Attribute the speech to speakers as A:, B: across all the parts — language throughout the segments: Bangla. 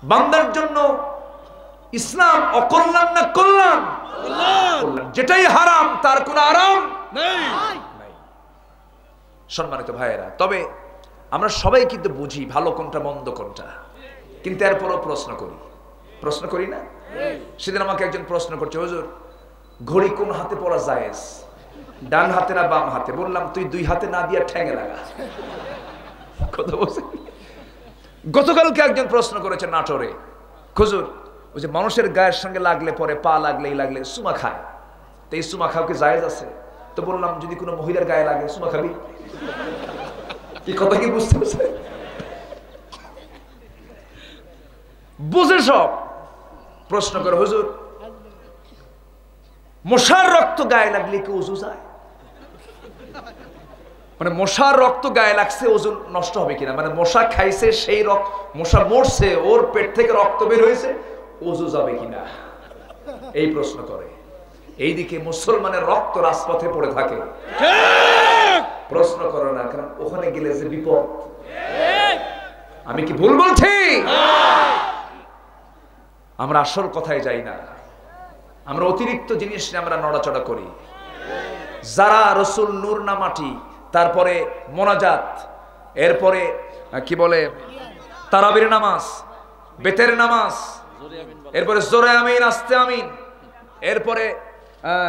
A: বান্দার জন্য ইসলাম অকল্যাণ না কল্যাণ? কল্যাণ। যেটাই হারাম তার কোনো আরাম নেই। সম্মানিত ভাইয়েরা, তবে আমরা সবাই কিন্তু বুঝি ভালো কোনটা মন্দ কোনটা, কিন্তু এরপরও প্রশ্ন করি না? সেদিন আমাকে একজন প্রশ্ন করছে, হুজুর ঘড়ি কোন হাতে পরা জায়েজ, ডান হাতে না বাম হাতে? বললাম তুই দুই হাতে না দিয়া ঠ্যাঙে লাগা। কথা বলছে। গতকালকে একজন প্রশ্ন করেছে নাটোরে, হুজুর ওই যে মানুষের গায়ের সঙ্গে লাগলে পরে, পা লাগলে সুমা খায়, তো এই সুমা খাও কি জায়েজ আছে? তো বললাম যদি কোনো মহিলার গায়ে লাগে সুমা খাবি? কি কথা কি বুঝতে পারছে? বুঝে সব প্রশ্ন করে, হুজুর মশার রক্ত গায়ে লাগলে কি ওযু যায়? মানে মশার রক্ত গায়ে লাগছে, ওজন নষ্ট হবে কিনা? মানে মশা খাইছে, সেই মশা মরছে, ওর পেট থেকে রক্ত বের হয়েছে, ওযু যাবে কিনা? এই প্রশ্ন করে। এইদিকে মুসলমানের রক্ত রাজপথে পড়ে থাকে, প্রশ্ন করে না, কারণ ওখানে গেলে যে বিপদ। আমি কি ভুল বলছি? আমরা আসল কথায় যাই না, আমরা অতিরিক্ত জিনিস নিয়ে আমরা নড়াচড়া করি। যারা রসুল নূর না মাটি, তারপরে মোনাজাত, এরপরে কি বলে তারাবির নামাজ, বেতের নামাজ, এরপরে জোরে আমিন আস্তে আমিন, এরপরে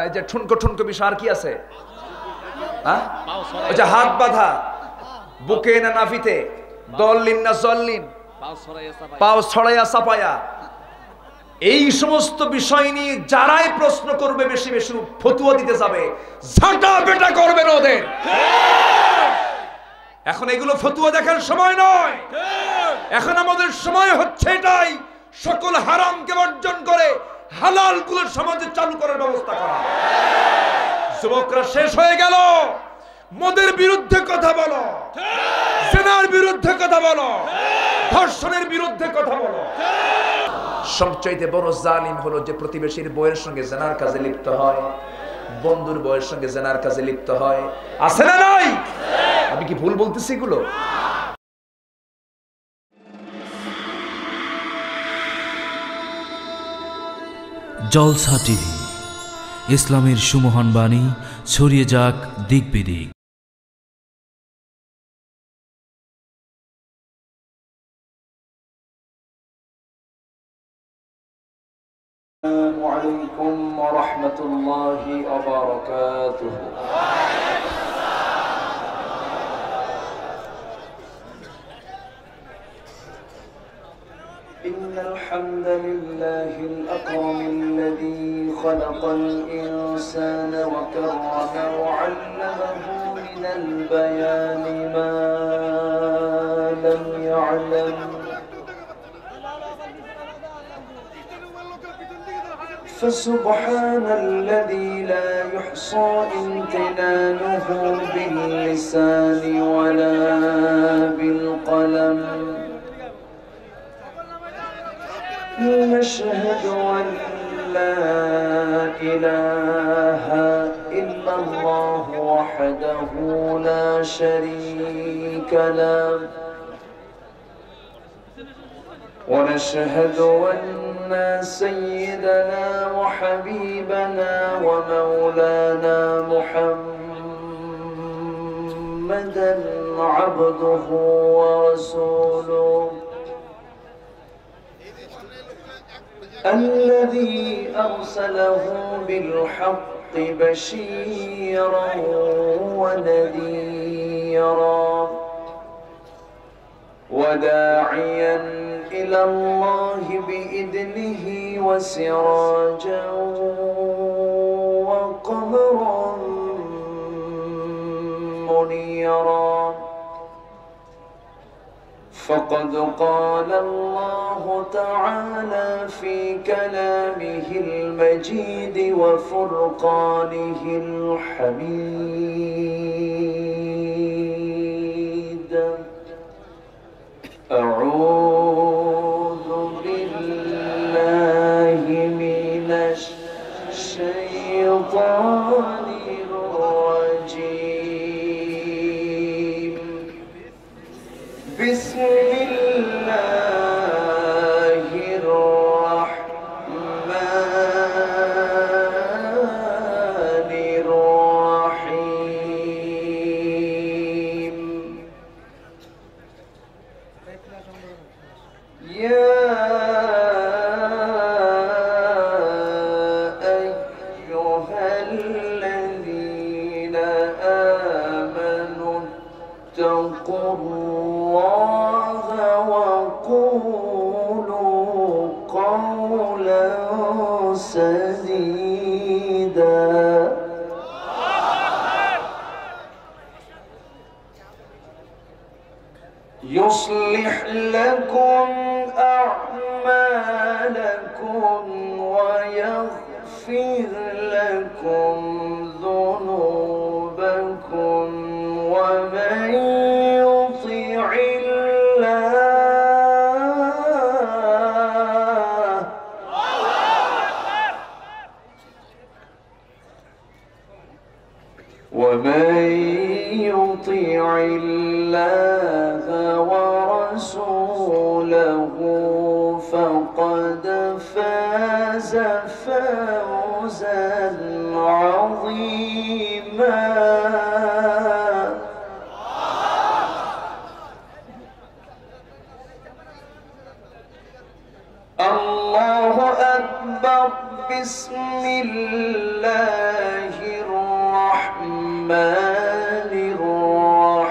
A: এই যে ঠুনকো বিষয় আর কি আছে, ওই যে হাত বাঁধা, বুকে না নাভিতে, দল্লিন না জল্লিন, পাও ছড়াইয়া চাপায়া, এই সমস্ত বিষয় নিয়ে যারাই প্রশ্ন করবে, বেশি বেশি ফতুয়া দিতে যাবে, ঝাঁটা বেটা করবেন ওদের। এখন এগুলো ফতুয়া দেখার সময় নয়, এখন আমাদের সময় হচ্ছে এটাই, সকল হারামকে বর্জন করে হালাল গুলো সমাজে চালু করার ব্যবস্থা করা। যুবকরা শেষ হয়ে গেল, মদের বিরুদ্ধে কথা বলো, জেনার বিরুদ্ধে কথা বলো, ধর্ষণের বিরুদ্ধে কথা বলো। সবচাইতে বড় জালিম হলো যে প্রতিবেশীর বউয়ের সঙ্গে জেনার কাজে লিপ্ত হয়, বন্ধুর বউয়ের সঙ্গে জেনার কাজে লিপ্ত হয়। আছে না নাই? আমি কি ভুল বলতেছি এগুলো?
B: জলসা টিভি, ইসলামের সুমহান বাণী ছড়িয়ে যাক দিক বিদিক।
C: السلام عليكم ورحمة الله وبركاته. إن الحمد لله الأكرم الذي خلق الإنسان وكرمه وعلمه من البيان ما لم يعلم، فسبحان الذي لا يحصى امتنانه باللسان ولا بالقلم. نشهد أن لا إله إلا الله وحده لا شريك له، ونشهد أن سيدنا وحبيبنا ومولانا محمدا عبده ورسوله الذي أرسله بالحق بشيرا ونذيرا وداعيا إلى الله بإذنه وسراجا وقمرا منيرا. فقد قال الله تعالى في كلامه المجيد وفرقانه الحميد: أعوذ بالله من الشيطان الرجيم. بسم الله يا أيها الذين آمنوا اتقوا الله وقولوا قولا سديدا يصلح لكم أعمالكم ويغفر لكم ذنوبكم ومن يطع الله ورسوله فقد فاز فوزا عظيما. الله أكبر. بسم الله الرحمن الرحيم.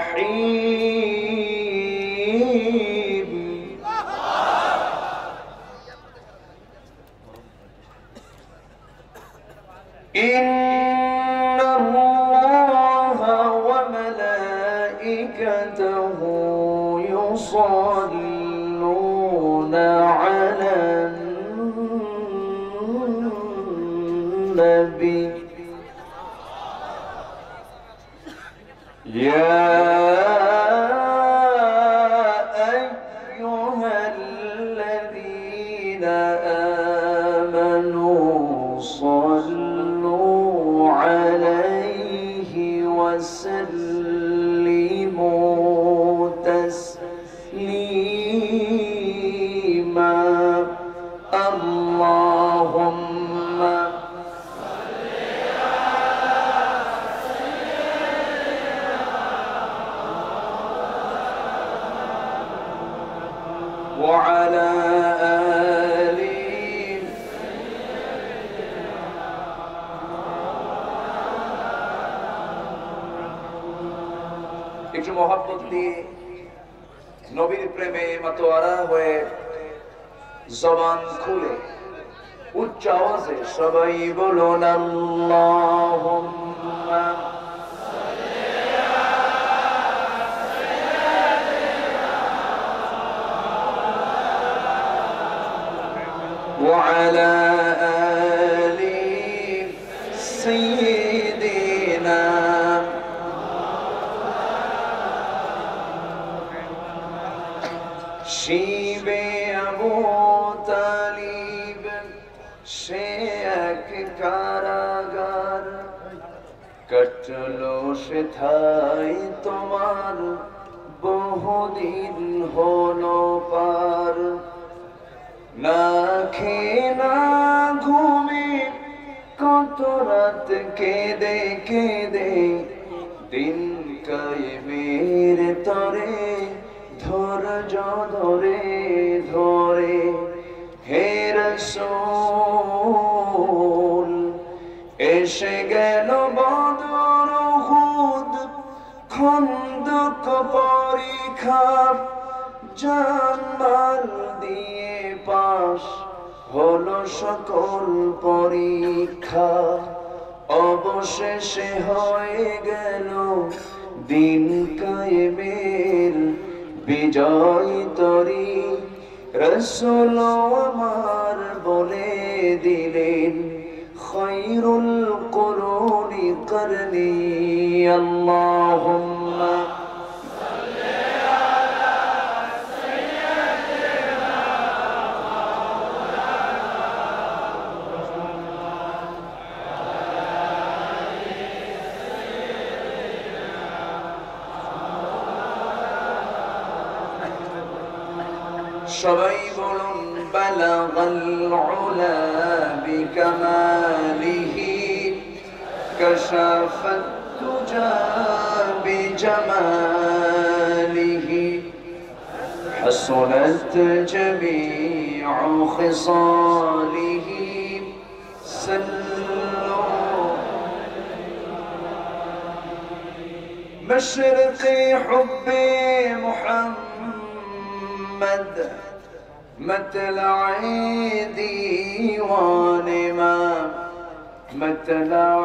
C: إن الله وملائكته يصلون على النبي يا أيها الذين آمنوا صلوا عليه وسلموا تسليما. اللهم وعلى آله একটু মহব্বত দিয়ে নবীর প্রেমে মাতোয়ারা হয়ে জবান খুলে উচ্চ আওয়াজে সবাই বলুন আল্লাহুম্মা وعلى آل سيدنا শিবে আবু তালিব সে এক কারাগার কাটলো সেথায় তোমার বহুদিন হলো পার। না খেয়ে না ঘুমে কত রাত কেঁদে কেঁদে দিন কায়েমের তরে ধৈর্য ধরে ধরে হে রাসূল এসে গেল বদর উহুদ খন্দক পরীক্ষা জান মাল দিয়ে পাশ হলো সকল পরীক্ষা। অবশেষে হয়ে গেল দিন কায়েমের বিজয় তরি। রাসূল আমার বলে দিলেন খায়রুল কুরুনি করনি। আল্লাহুম্মা সবাই বলুন বালাগাল উলা বিকামালিহি কাশাফাত তুজা বিজামালিহি حسنت جميع خصاله سلوا مشرق حب محمد مطلع ديوان ما مطلع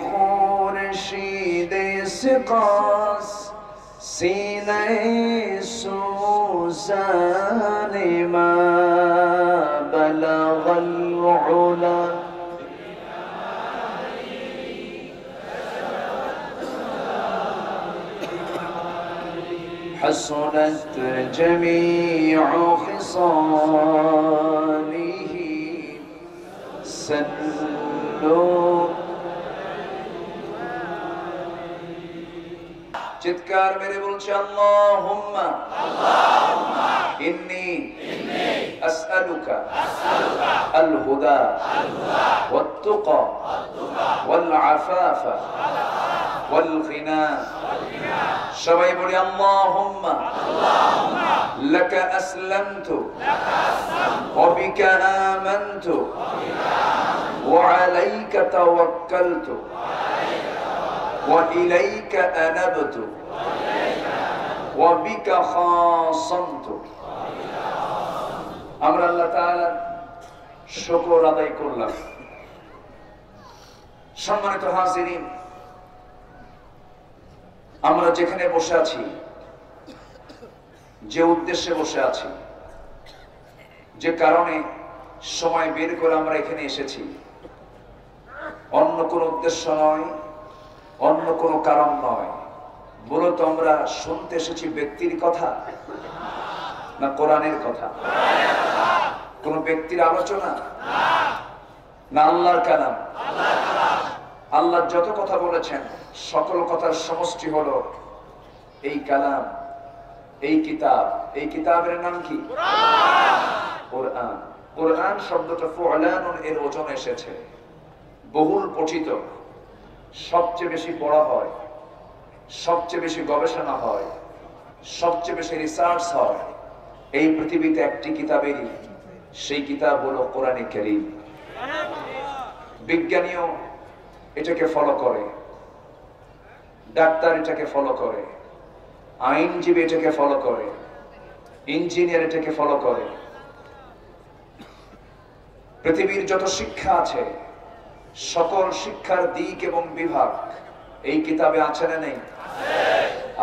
C: خورشید سقاس سینه سوزان ما بلغ العلا حسنت جميع خصاله سلوا চিৎকার মেরে বলছে আল্লাহুম্মা ইন্নী আসআলুকা আল হুদা ওয়াত তুকা ওয়াল আফাফা ওয়াল গিনা সবাই বলি আল্লাহুম্মা লাকা আসলামতু ওয়া বিকা আমানতু ওয়া আলাইকা তাওয়াক্কালতু وإليك أنبت وبك خاصمت আমরা আল্লাহ তাআলার শুকর আদায় করলাম। সম্মানিত হাজিরিন, আমরা যেখানে বসে আছি, যে উদ্দেশ্যে বসে আছি, যে কারণে সময় বের করে আমরা এখানে এসেছি, অন্য কোনো উদ্দেশ্য নয়, অন্য কোনো কারণ নয়। মূলত আমরা শুনতে এসেছি ব্যক্তির কথা না কোরআনের কথা? কোন ব্যক্তির আলোচনা না আল্লাহর কালাম? আল্লাহ যত কথা বলেছেন সকল কথার সমষ্টি হলো এই কালাম, এই কিতাব। এই কিতাবের নাম কি? কোরআন। কোরআন শব্দটা ফুআলানুন এর ওজন এসেছে, বহুল পঠিত, সবচেয়ে বেশি পড়া হয়, সবচেয়ে বেশি গবেষণা হয়, সবচেয়ে বেশি রিসার্চ হয় এই পৃথিবীতে একটি কিতাবেরই, সেই কিতাব হলো কোরআনে কারীম। বিজ্ঞানীও এটাকে ফলো করে, ডাক্তার এটাকে ফলো করে, আইনজীবী এটাকে ফলো করে, ইঞ্জিনিয়ার এটাকে ফলো করে। পৃথিবীর যত শিক্ষা আছে সকল শিক্ষার দিক এবং বিভাগ এই কিতাবে আছে না নেই?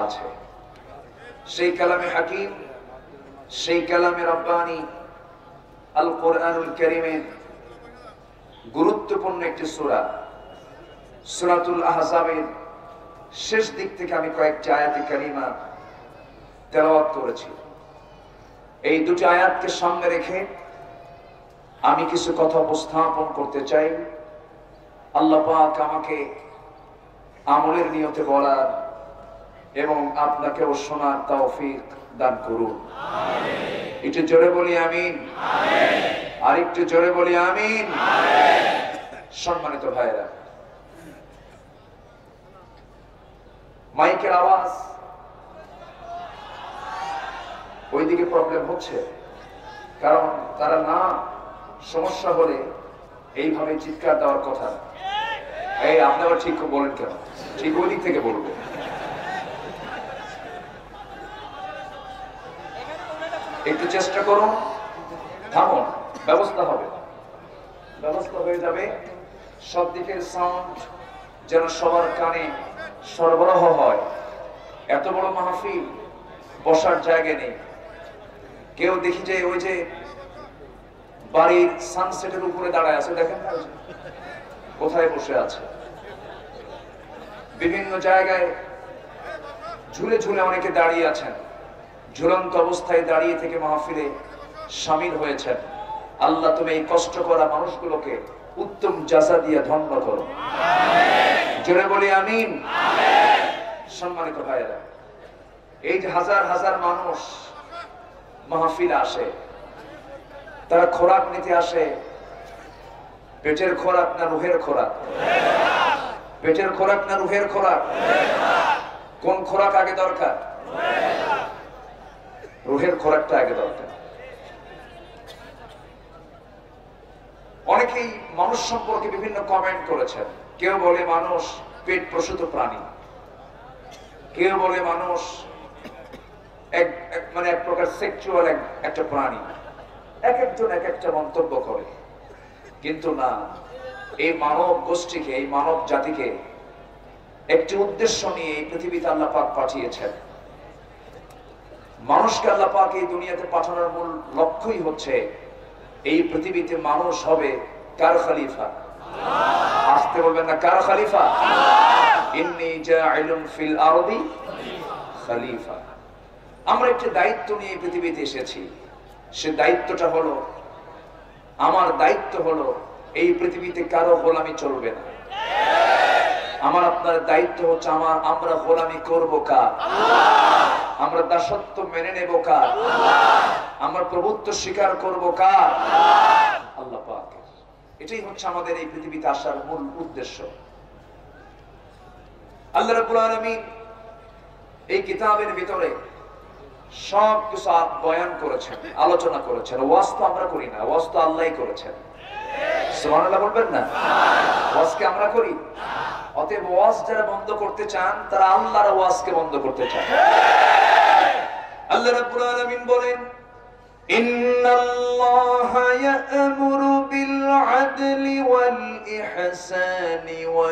C: আছে। সেই কালামে হাকিম, সেই কালামে রব্বানি আল কোরআনুল কারীমের গুরুত্বপূর্ণ একটি সূরা, সূরাতুল আহজাবের শেষ দিক থেকে আমি কয়েকটি আয়াতে কারিমা তেলাওয়াত করেছি। এই দুটি আয়াতকে সামনে রেখে আমি কিছু কথা উপস্থাপন করতে চাই। আল্লাহ পাক আমাকে আমলের নিয়তে বলার এবং আপনাকেও শোনার তৌফিক দান করুন। একটু জোরে বলি আমিন। আর একটু জোরে বলি আমিন। সম্মানিত ভাইরা, মাইকের আওয়াজ ওইদিকে প্রবলেম হচ্ছে, কারণ তারা না সমস্যা হলে এইভাবে চিৎকার দেওয়ার কথা। এই আপনি আবার ঠিক বলেন কেন? ঠিক ওই দিক থেকে বলবো। একটু চেষ্টা করুন, থামুন, ব্যবস্থা হবে, ব্যবস্থা হয়ে যাবে। সব দিকের সাউন্ড যেন সবার কানে সরবরাহ হয়। এত বড় মাহফিল, বসার জায়গা নেই। কেউ দেখি যে ওই যে বাড়ির সানসেটের উপরে দাঁড়ায় আছে, দেখেন না কোথায় বসে আছে। বিভিন্ন জায়গায় ঝুলে ঝুলে অনেকে দাঁড়িয়ে আছেন, ঝুলন্ত অবস্থায় দাঁড়িয়ে থেকে মাহফিলে শামিল হয়েছেন। আল্লাহ তুমি এই কষ্ট করা মানুষগুলোকে উত্তম জাযা দিয়ে ধন্য করো। জোরে বলি আমিন। সম্মানিত ভাইয়েরা, এই যে হাজার হাজার মানুষ মাহফিলে আসে, তারা খোরাক নিতে আসে। পেটের খোরাক না রুহের খোরাক? পেটের খোরাক না রুহের খোরাক? কোন খোরাক আগে দরকার? রুহের খোরাকটা আগে দরকার। অনেকেই মানুষ সম্পর্কে বিভিন্ন কমেন্ট করেছেন। কেউ বলে মানুষ পেট প্রসূত প্রাণী, কেউ বলে মানুষ এক প্রকার সেক্সুয়াল একটা প্রাণী। এক একজন এক একটা মন্তব্য করে, কিন্তু না, এই মানব গোষ্ঠীকে, এই মানব জাতিকে একটি উদ্দেশ্য নিয়ে এই পৃথিবীতে আল্লাহ পাক পাঠিয়েছেন। মানুষকে আল্লাহ পাক এই দুনিয়াতে পাঠানোর মূল লক্ষ্যই হচ্ছে এই পৃথিবীতে মানুষ হবে কার খলিফা? আসতে বলবেন না, কার খলিফা? ইন্নী জাইলুন ফিল আরদি খলিফা। আমরা একটি দায়িত্ব নিয়ে এই পৃথিবীতে এসেছি। সে দায়িত্বটা হলো, আমার দায়িত্ব হলো এই পৃথিবীতে কারো গোলামি চলবে না। আমার আপনার দায়িত্ব হচ্ছে আমরা গোলামি করব কার? আমরা দাসত্ব মেনে নেব কার? আমরা প্রভুত্ব স্বীকার করব কার? আল্লাহ পাকের। এটাই হচ্ছে আমাদের এই পৃথিবীতে আসার মূল উদ্দেশ্য। আল্লাহ রাব্বুল আলামিন এই কিতাবের ভিতরে সব কিছু বয়ান করেছেন, আলোচনা করেছেন। ওয়াজ তো আমরা করি না, ওয়াজ তো আল্লাহই করেছেন। সুবহানাল্লাহ বলবেন না? ওয়াজকে আমরা করি। অতএব ওয়াজ যারা বন্ধ করতে চান তারা আল্লাহর ওয়াজকে বন্ধ করতে চান। আল্লাহ রাব্বুল আলামিন বলেন, ইন্নাল্লাহা ইয়া'মুরু বিল আদলি ওয়াল ইহসানি ওয়া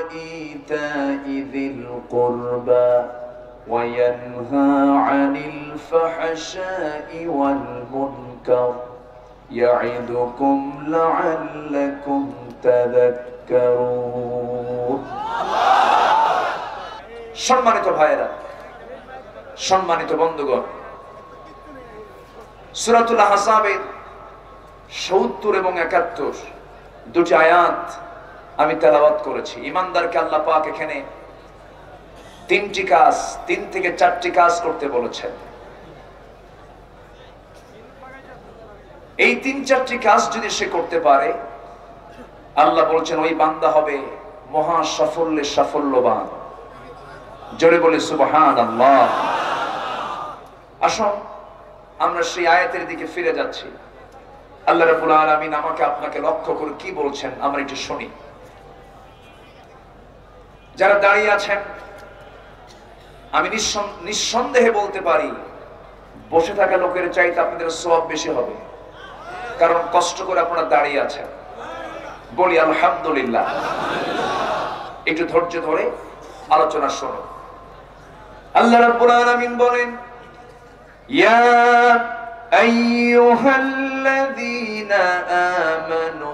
C: ইতা'i যিল কুরবা ওয়া ইয়ানহা আনিল ফাহশাই ওয়াল মুনকার ইয়া'iদুকুম লা'আল্লাকুম তাযাক্কারুন। সম্মানিত ভাইয়েরা, সম্মানিত বন্ধুগণ, সূরাতুল আহজাবের ৭০ এবং ৭১ দুটি আয়াত আমি তেলাওয়াত করেছি। ঈমানদারকে আল্লাহ পাক এখানে ৩টি কাজ, ৩ থেকে ৪টি কাজ করতে বলেছেন। এই ৩-৪টি কাজ যদি সে করতে পারে, আল্লাহ বলছেন ওই বান্দা হবে মহা সাফল্যের সাফল্যবান। জোরে বলে সুবহানাল্লাহ। আসুন আমরা সেই আয়াতের দিকে ফিরে যাচ্ছি। আল্লাহ রাব্বুল আলামিন আমাকে আপনাকে লক্ষ্য করে কি বলছেন আমরা একটু শুনি। যারা দাঁড়িয়ে আছেন, আমি নিঃসন্দেহে বলতে পারি বসে থাকা লোকের চাইতে আপনাদের সওয়াব বেশি হবে, কারণ কষ্ট করে আপনারা দাঁড়িয়ে আছেন। বলি আলহামদুলিল্লাহ। একটু ধৈর্য ধরে আলোচনা শোনো। আল্লাহ রাব্বুল আলামিন বলেন, ইয়া আইয়ুহাল্লাযীনা আমানু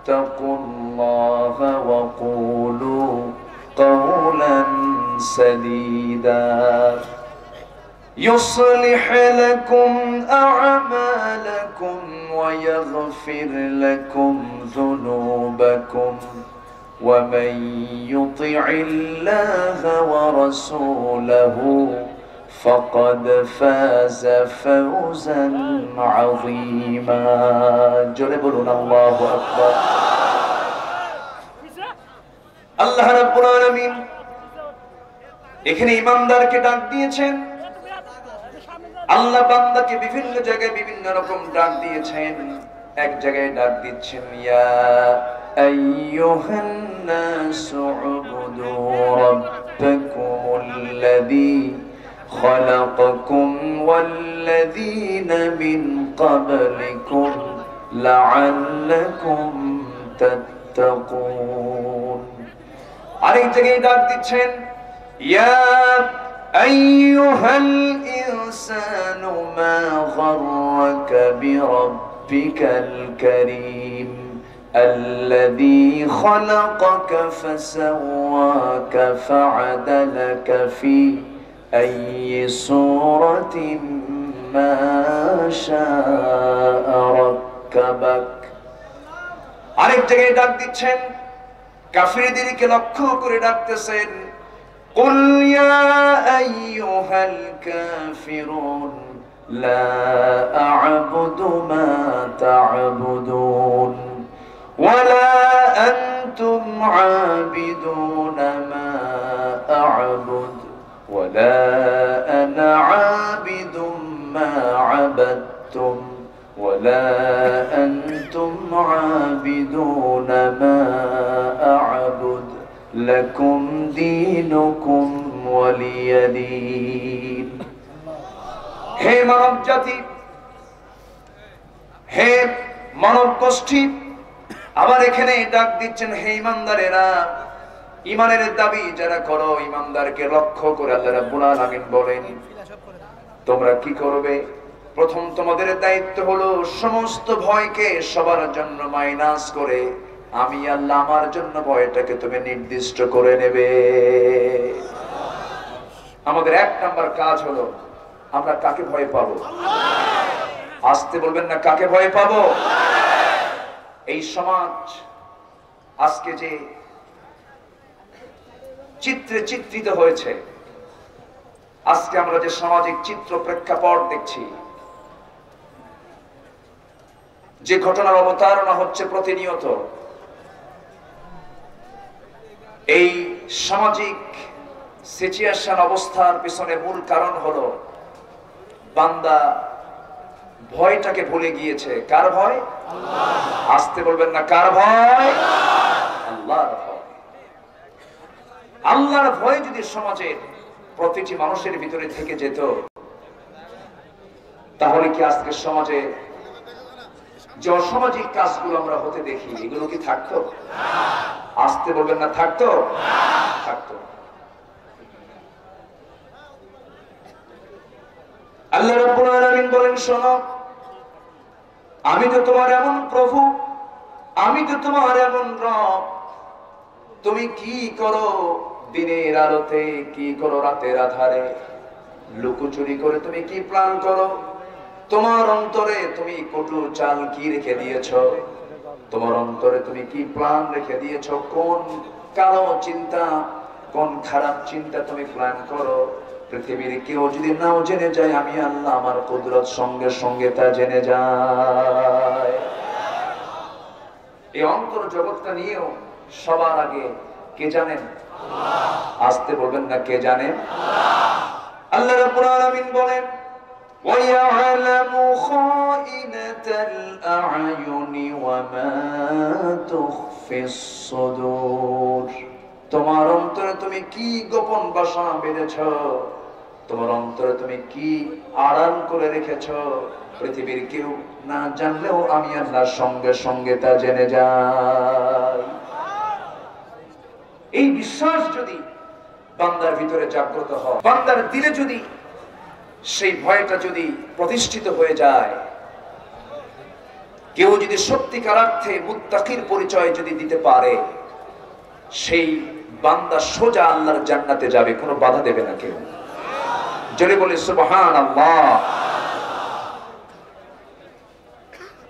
C: তাকুল্লাহা ওয়া কুলু কাওলান সাদীদা يصلح لكم أعمالكم ويغفر لكم ذنوبكم ومن يطع الله ورسوله فقد فاز فوزا عظيما. جربنا الله أكبر. আল্লাহ রাব্বুল আলামিন এখানে ঈমানদারকে ডাক দিয়েছেন। আল্লাহ বান্দাকে বিভিন্ন জায়গায় বিভিন্ন রকম ডাক দিয়েছেন। এক জায়গায় ডাক দিচ্ছেন, ইয়া আইয়ুহান নাসু উবুদু রাব্বাকুমুল্লাযী খালাকাকুম ওয়াল্লাযীনা মিন ক্বাবলিকুম লাআল্লাকুম তাত্তাকুন। আরেক জায়গায় ডাক দিচ্ছেন, ইয়া أيها الإنسان ما غرك بربك الكريم الذي خلقك فسواك فعدلك في أي صورة ما شاء ركبك. আরেক জায়গায় ডাক দিচ্ছেন, কাফিরদেরকে লক্ষ্য করে ডাকতেছেন, قل يا أيها الكافرون لا أعبد ما تعبدون ولا أنتم عابدون ما أعبد ولا أنا عابد ما عبدتم ولا أنتم عابدون ما أعبد لكم دينكم ولي دين হে মানব জাতি, হে মানব গোষ্ঠী, আবার এখানে ডাক দিচ্ছেন, হে ইমানদারেরা, ইমানের দাবি যারা করো, ইমানদারকে লক্ষ্য করে আল্লাহ রাব্বুল আলামিন বলেন তোমরা কি করবে? প্রথম তোমাদের দায়িত্ব হলো সমস্ত ভয়কে সবার জন্য মাইনাস করে আমি আল্লাহ আমার জন্য ভয়টাকে তুমি নির্দিষ্ট করে নেবে। আমাদের এক নাম্বার কাজ হলো আমরা কাকে ভয় পাবো? আসতে বলবেন না, কাকে ভয় পাবো? এই সমাজ আজকে যে চিত্রে চিত্রিত হয়েছে, আজকে আমরা যে সামাজিক চিত্র প্রেক্ষাপট দেখছি, যে ঘটনার অবতারণা হচ্ছে প্রতিনিয়ত, এই সামাজিক সিচুয়েশন অবস্থার পিছনে মূল কারণ হলো বান্দা ভয়টাকে ভুলে গিয়েছে। কার ভয়? আসতে বলবেন না, কার ভয়? আল্লাহর ভয়। আল্লাহর ভয় যদি সমাজের প্রতিটি মানুষের ভিতরে থেকে যেত, তাহলে কি আজকে সমাজে যে অসামাজিক কাজগুলো আমরা হতে দেখি এগুলো কি থাকতো? আসতে বলবেন না, থাকতো? থাকতো। আল্লাহ রাব্বুল আলামিন বলেন, শোনো, আমি তো তোমার এমন প্রভু, আমি তো তোমার এমন রব, তুমি কি করো দিনের আলোতে, কি করো রাতের আধারে, লুকোচুরি করে তুমি কি প্ল্যান করো, তোমার অন্তরে তুমি কটু চাল কি রেখে দিয়েছ, তোমার অন্তরে তুমি কি প্ল্যান রেখে দিয়েছ, কোন কালো চিন্তা, কোন খারাপ চিন্তা তুমি প্ল্যান করো, পৃথিবীর কেউ যদি নাও জেনে যায়, আমি আল্লাহ আমার কুদরত সঙ্গে সঙ্গে তা জেনে যায়। এই অন্তর জগৎটা নিয়েও সবার আগে কে জানেন? আসতে বলবেন না, কে জানেন? আল্লাহ রাব্বুল আলামিন বলেন, وَيَعْلَمُ خَائِنَةَ الْأَعْيُنِ وَمَا تُخْفِي الصُّدُورُ। তোমার অন্তরে তুমি কি গোপন বাসা বেঁধেছ, তোমার অন্তরে তুমি কি আড়াল করে রেখেছ, পৃথিবীর কেউ না জানলেও আমি আল্লাহর সঙ্গে সঙ্গে তা জেনে যাই। এই বিশ্বাস যদি বান্দার ভিতরে জাগ্রত হয়, বান্দার দিলে যদি সেই ভয়টা যদি প্রতিষ্ঠিত হয়ে যায়, কেউ যদি সত্যিকার অর্থে মুত্তাকির পরিচয় যদি দিতে পারে, সেই বান্দা সোজা আল্লাহর জান্নাতে যাবে, কোনো বাধা দেবে না কেউ। জোরে বলে সুবহানাল্লাহ।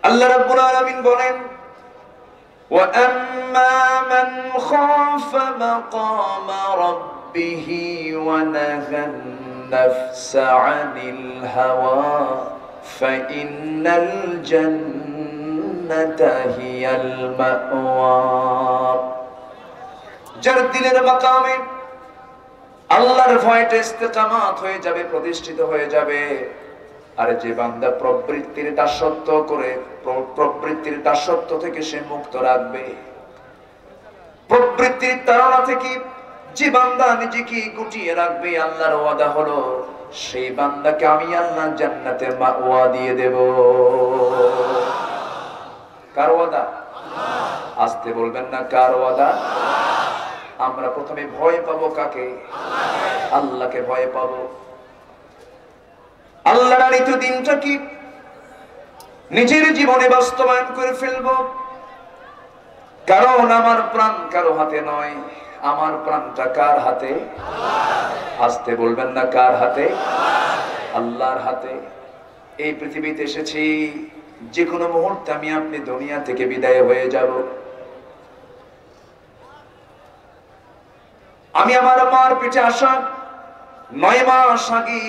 C: আল্লাহ রাব্বুল আলামিন বলেন, وَأَمَّا مَنْ خَافَ مَقَامَ رَبِّهِ وَنَهَى النَّفْسَ عَنِ الْهَوَى فَإِنَّ الْجَنَّةَ هِيَ الْمَأْوَى। যার দিলের মাকামে আল্লাহর ভয়টা ইস্তেকামাত হয়ে যাবে, প্রতিষ্ঠিত হয়ে যাবে, আর যে বান্দা প্রবৃত্তির দাসত্ব করে, প্রবৃত্তির দাসত্ব থেকে সে মুক্ত রাখবে, প্রবৃত্তির তাড়না থেকে যে বান্দা নিজেকে গুটিয়ে রাখবে, আল্লাহর ওয়াদা হলো সেই বান্দাকে আমি আল্লাহ জান্নাতের মাওয়া দিয়ে দেব। কার ওয়াদা? আসতে বলবেন না, কার ওয়াদা? আমরা প্রথমে ভয় পাবো কাকে? আল্লাহকে ভয় পাবো। আল্লাহর আনিত দিনটা কি নিজের জীবনে বাস্তবায়ন করে ফেলবো, কারণ আমার প্রাণ কারো হাতে নয়, আমার প্রাণটা কার হাতে? আসতে বলবেন না, কার হাতে? আল্লাহর হাতে। এই পৃথিবীতে এসেছি, যে কোনো মুহূর্তে আমি আপনি দুনিয়া থেকে বিদায় হয়ে যাব। আমি আমার মার পেটে আসা 9 মাস আগে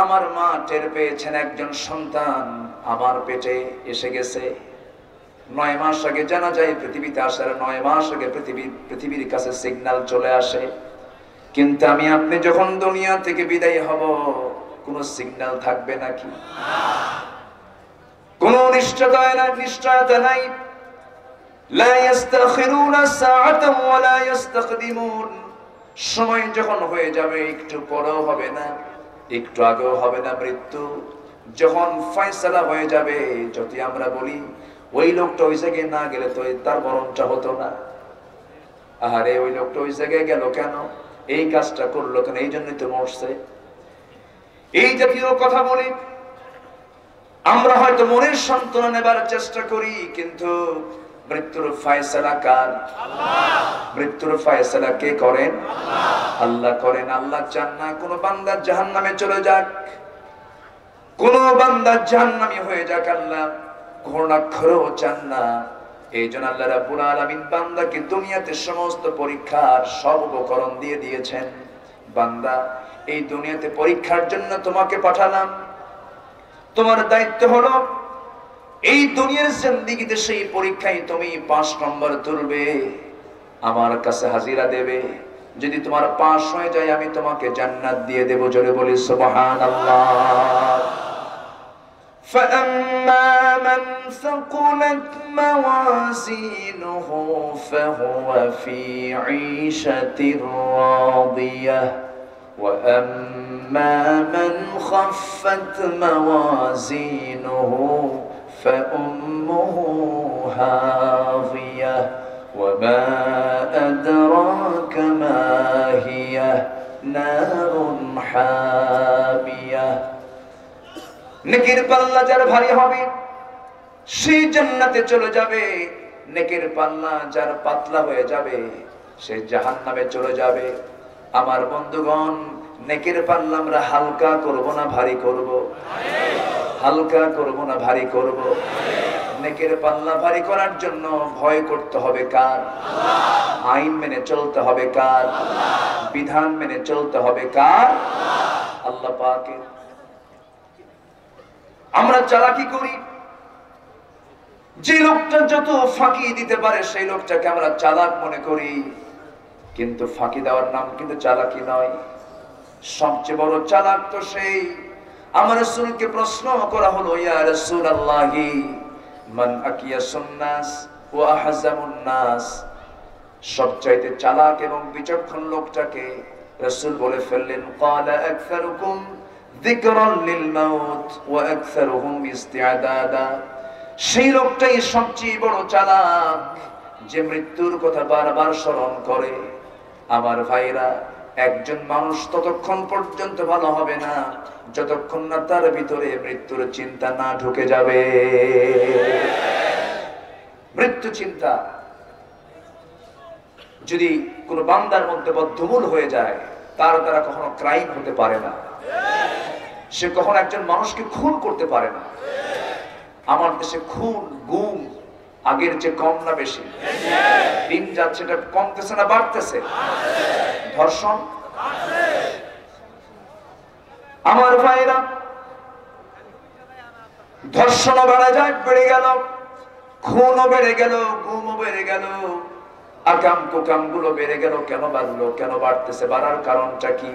C: আমার মা টের পেয়েছেন একজন সন্তান আমার পেটে এসে গেছে। 9 মাস আগে জানা যায় পৃথিবীতে আসার 9 মাস আগে পৃথিবীর কাছে সিগন্যাল চলে আসে, কিন্তু আমি আপনি যখন দুনিয়া থেকে বিদায় হব, কোনো সিগন্যাল থাকবে নাকি? কোনো নিশ্চয়তা নাই। লা ইস্তাখিরুনা সাআতান ওয়া লা ইস্তাকদিমুন। সময় যখন হয়ে যাবে একটু পরেও হবে না, একটু আগেও হবে না। মৃত্যু যখন ফয়সালা হয়ে যাবে, যদি আমরা বলি ওই লোকটা ওই জায়গায় না গেলে তো তার মরণটা হতো না, আহারে ওই লোকটা ওই জায়গায় গেল কেন, এই কাজটা করলো কেন, এই জন্যই তো মরছে, এই জাতীয় কথা বলি। আমরা হয়তো মনের সান্ত্বনা নেবার চেষ্টা করি, কিন্তু মৃত্যুর ফয়সালা কার? মৃত্যুর ফয়সালা কে করেন? আল্লাহ করেন। আল্লাহ চান না কোন বান্দা জাহান্নামে চলে যাক, কোন বান্দা জাহান্নামী হয়ে যাক, আল্লাহ ঘোড়াক্ষরেও চান না। এই জন্য আল্লাহ রাব্বুল আলামিন বান্দাকে দুনিয়াতে সমস্ত পরীক্ষার সব উপকরণ দিয়ে দিয়েছেন। বান্দা, এই দুনিয়াতে পরীক্ষার জন্য তোমাকে পাঠালাম, তোমার দায়িত্ব হলো এই দুনিয়ার জিন্দেগিতে সেই পরীক্ষায় তুমি 5 নম্বর তুলবে, আমার কাছে হাজিরা দেবে। যদি তোমার 5 হয়ে যায়, আমি তোমাকে জান্নাত দিয়ে দেব। জোরে বলি সুবহানাল্লাহ। فَأَمَّا مَنْ ثَقُلَتْ مَوَازِينُهُ فَهُوَ فِي عِيشَةٍ رَاضِيَةٍ وَأَمَّا مَنْ خَفَّتْ مَوَازِينُهُ فَأُمُّهُ هَاوِيَةٌ وَمَا أَدْرَاكَ مَا هِيَهْ نَارٌ حَامِيَةٌ। নেকির পাল্লা যার ভারী হবে সে জান্নাতে চলে যাবে, নেকির পাল্লা যার পাতলা হয়ে যাবে সে জাহান্নামে চলে যাবে। আমার বন্ধুগণ, নেকির পাল্লা আমরা হালকা করব না ভারী করব? হালকা করব না ভারী করব? নেকির পাল্লা ভারী করার জন্য ভয় করতে হবে কার? আইন মেনে চলতে হবে কার? বিধান মেনে চলতে হবে কার? আল্লাহ পাকের। আমরা চালাকি করি, যে লোকটা যত ফাঁকি দিতে পারে সেই লোকটাকে আমরা চালাক মনে করি, কিন্তু ফাঁকি দেওয়ার নাম কিন্তু চালাকি নয়। সবচেয়ে বড় চালাক তো সেই। আমার রাসূলকে প্রশ্ন করা হলো, ইয়া রাসূলুল্লাহি মান আকিয়াসুন নাস ওয়া আহজামুন নাস, সবচাইতে চালাক এবং বিচক্ষণ লোকটাকে? রাসূল বলে ফেললেন, ক্বালা আকসারুকুম যিকরান লিল মাউত ওয়া আকসারুহুম ইস্তিআদাদা। সেই লোকটাই সবচেয়ে বড় চালাক, যে মৃত্যুর কথা বারবার স্মরণ করে। আমার ভাইরা, একজন মানুষ ততক্ষণ পর্যন্ত ভালো হবে না যতক্ষণ না তার ভিতরে মৃত্যুর চিন্তা না ঢুকে যাবে। মৃত্যু চিন্তা যদি কোন বান্দার মধ্যে বদ্ধমূল হয়ে যায়, তার দ্বারা কখনো ক্রাইম হতে পারে না, সে কখনো একজন মানুষকে খুন করতে পারে না। আমার দেশে খুন গুম আগের চেয়ে কম না বেশি? দিন যাচ্ছে, এটা কমতেছে না বাড়তেছে? ধর্ষণ, আমার ভাইরা, ধর্ষণও বেড়ে যায়, বেড়ে গেল, খুনও বেড়ে গেল, গুমও বেড়ে গেল, আকাম কুকাম গুলো বেড়ে গেল। কেন বাড়লো? কেন বাড়তেছে? বাড়ার কারণটা কি?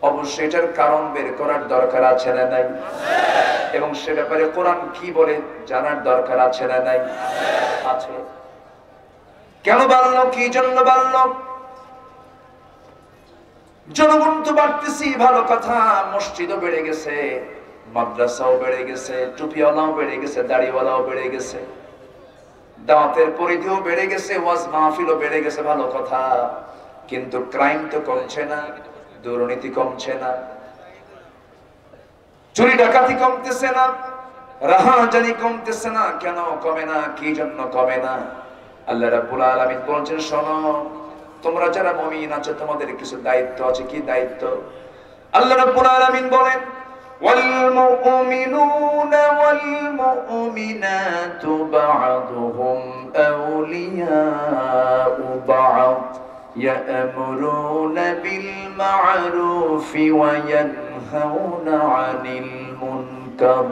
C: অবশ্যই এটার কারণ বের করার দরকার আছে না নাই? এবং সে ব্যাপারে কোরআন কি বলে জানার দরকার আছে না নাই? আছে। কেন বাড়লো? কি জন্য বাড়লো? জনগণ তো বাড়তেছি, ভালো কথা। মসজিদও বেড়ে গেছে, মাদ্রাসাও বেড়ে গেছে, টুপিওয়ালাও বেড়ে গেছে, দাড়িওয়ালাও বেড়ে গেছে, দাওয়াতের পরিধিও বেড়ে গেছে, ওয়াজ মাহফিলও বেড়ে গেছে, ভালো কথা। কিন্তু ক্রাইম তো কমছে না, দুর্নীতি কমছে না, চুরি ডাকাতি কমতেছে না, রাহাজানি কমতেছে না। কেন কমে না? কি জন্য কমে না? আল্লাহ রাব্বুল আলামিন বলছেন, শোনো, তোমরা যারা মুমিন আছো তোমাদের কিছু দায়িত্ব আছে। কি দায়িত্ব? আল্লাহ রাব্বুল আলামিন বলেন, ওয়াল মুমিনুনা ওয়াল মুমিনাতু বা'দুহুম আউলিয়াউ বা'দ ইয়া'মুরুনা বিল মা'রুফি ওয়া ইয়ানহাউনা 'আনিল মুনকার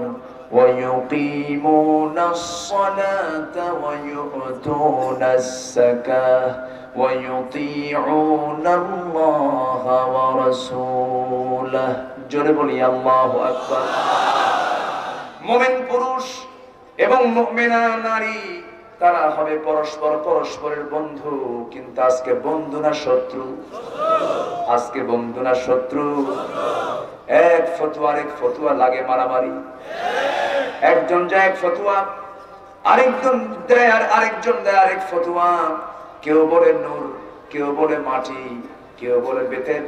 C: ওয়া ইউকিমুনাস সালাতা ওয়া ইউতুনাস যাকাহ ওয়া ইউতিউনা আল্লাহা ওয়া রাসূলাহু। জোরে বলি আল্লাহু আকবার। মুমিন পুরুষ এবং মুমিনা নারী তারা হবে পরস্পর পরস্পরের বন্ধু। কিন্তু আজকে বন্ধু না শত্রু? আজকে বন্ধু না শত্রু? এক ফতুয়া আরেক ফতুয়া লাগে মারামারি। একজন যায় এক ফতুয়া, আরেকজন দেয় আর আরেকজন দেয় আরেক ফতুয়া। কেউ বলে নূর, কেউ বলে মাটি, কেউ বলে বেতের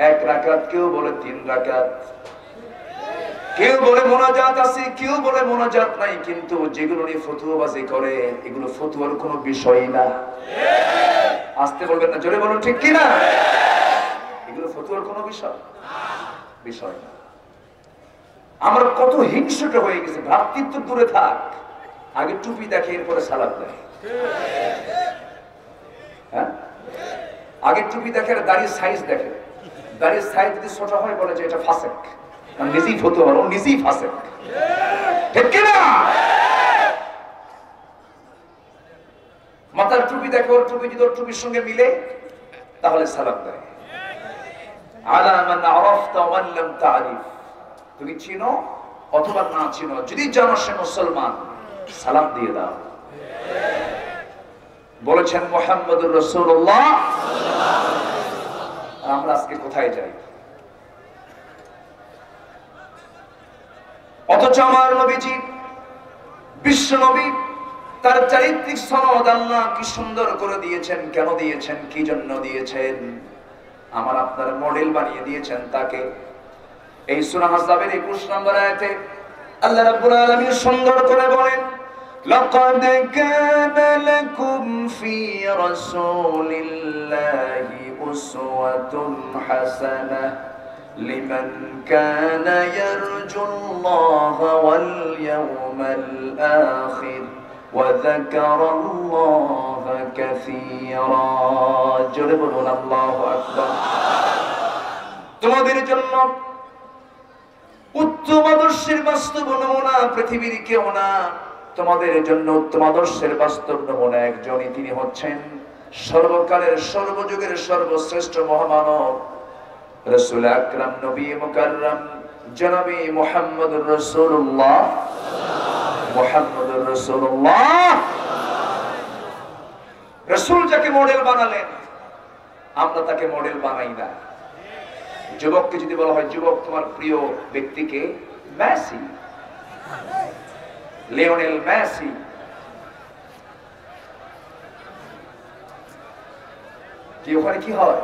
C: 1 রাকাত, কেউ বলে 3 রাকাত, কেউ বলে মোনাজাত আছে, কেউ বলে মোনাজাত নাই। কিন্তু যেগুলো নিয়ে ফতুয়াবাজি করে এগুলো ফতুয়ার কোনো বিষয় না। আসতে বলবেন না, জোরে বলুন ঠিক কিনা? এগুলো ফতুয়ার কোনো বিষয় না। আমরা কত হিংসুট হয়ে গেছে। ভ্রাতৃত্ব দূরে থাক, আগে টুপি দেখে এরপরে সালাত দেয়। হ্যাঁ, আগে টুপি দেখে আর দাড়ির সাইজ দেখে। দাড়ির সাইজ যদি ছোট হয় বলে যে এটা ফাসেক, নিজেই ফতুয়া, ও নিজেই ফাসেক, ঠিক কিনা? মাথার টুপি দেখে, ওর টুপি যদি ওর টুপির সঙ্গে মিলে তাহলে সালাত দেয়। আলা মান আরাফতা ওয়া লাম তারিফ, তুমি চিনো অথবা না চিনো, যদি জানো সে মুসলমান, সালাম দিয়ে দাও। বলেছেন মুহাম্মদুর রাসূলুল্লাহ। আমরা আজকে কোথায় যাই? অথচ আমার নবীজি, বিশ্ব নবী, তার চারিত্রিক সনদ আল্লাহ কি সুন্দর করে দিয়েছেন। কেন দিয়েছেন? কি জন্য দিয়েছেন? আমার আপনার মডেল বানিয়ে দিয়েছেন তাকে। এই সূরা আহজাবের 21 নম্বর আয়াতে আল্লাহ রাব্বুল আলামিন সুন্দর করে বলেন, লাকাদ কানা লাকুম ফি রাসূলিল্লাহি উসওয়াতুন হাসানাহ লিমান কানা ইয়ারজুল্লাহা ওয়াল ইয়াওমাল আখির ওয়া যাকারাল্লাহা কাসীরা। জোরে বলুন আল্লাহু আকবার। তোমাদের জন্য উত্তম আদর্শের বাস্তব নমুনা পৃথিবীর কেউ না। তোমাদের জন্য উত্তম আদর্শের বাস্তব নমুনা একজনই, তিনি হচ্ছেন সর্বকালের সর্বযুগের সর্বশ্রেষ্ঠ মহামানব রাসূল আকরাম নবী মুকাররম জনাবে মুহাম্মদুর রাসূলুল্লাহ। মুহাম্মদুর রাসূলুল্লাহ, রাসূল যাকে মডেল বানালেন, আমরা তাকে মডেল বানাই না। যুবককে যদি বলা হয়, যুবক তোমার প্রিয় ব্যক্তিকে, মেসি, লিওনেল মেসি, কি ওখানে কি হয়?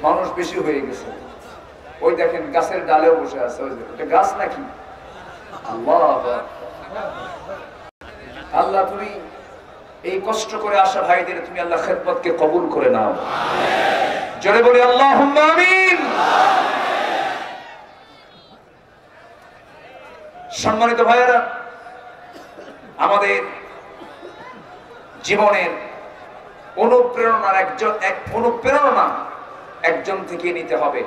C: মানুষ বেশি হয়ে গেছে। ওই দেখেন গাছের ডালেও বসে আছে। ওটা গাছ নাকি? আল্লাহ, আল্লাহ তুমি এই কষ্ট করে আসা ভাইদের তুমি আল্লাহ খেদমতকে কবুল করে নাও। জোরে বলি আল্লাহুম্মা আমিন। সম্মানিত ভাইয়েরা, আমাদের জীবনের অনুপ্রেরণা একজন থেকে নিতে হবে।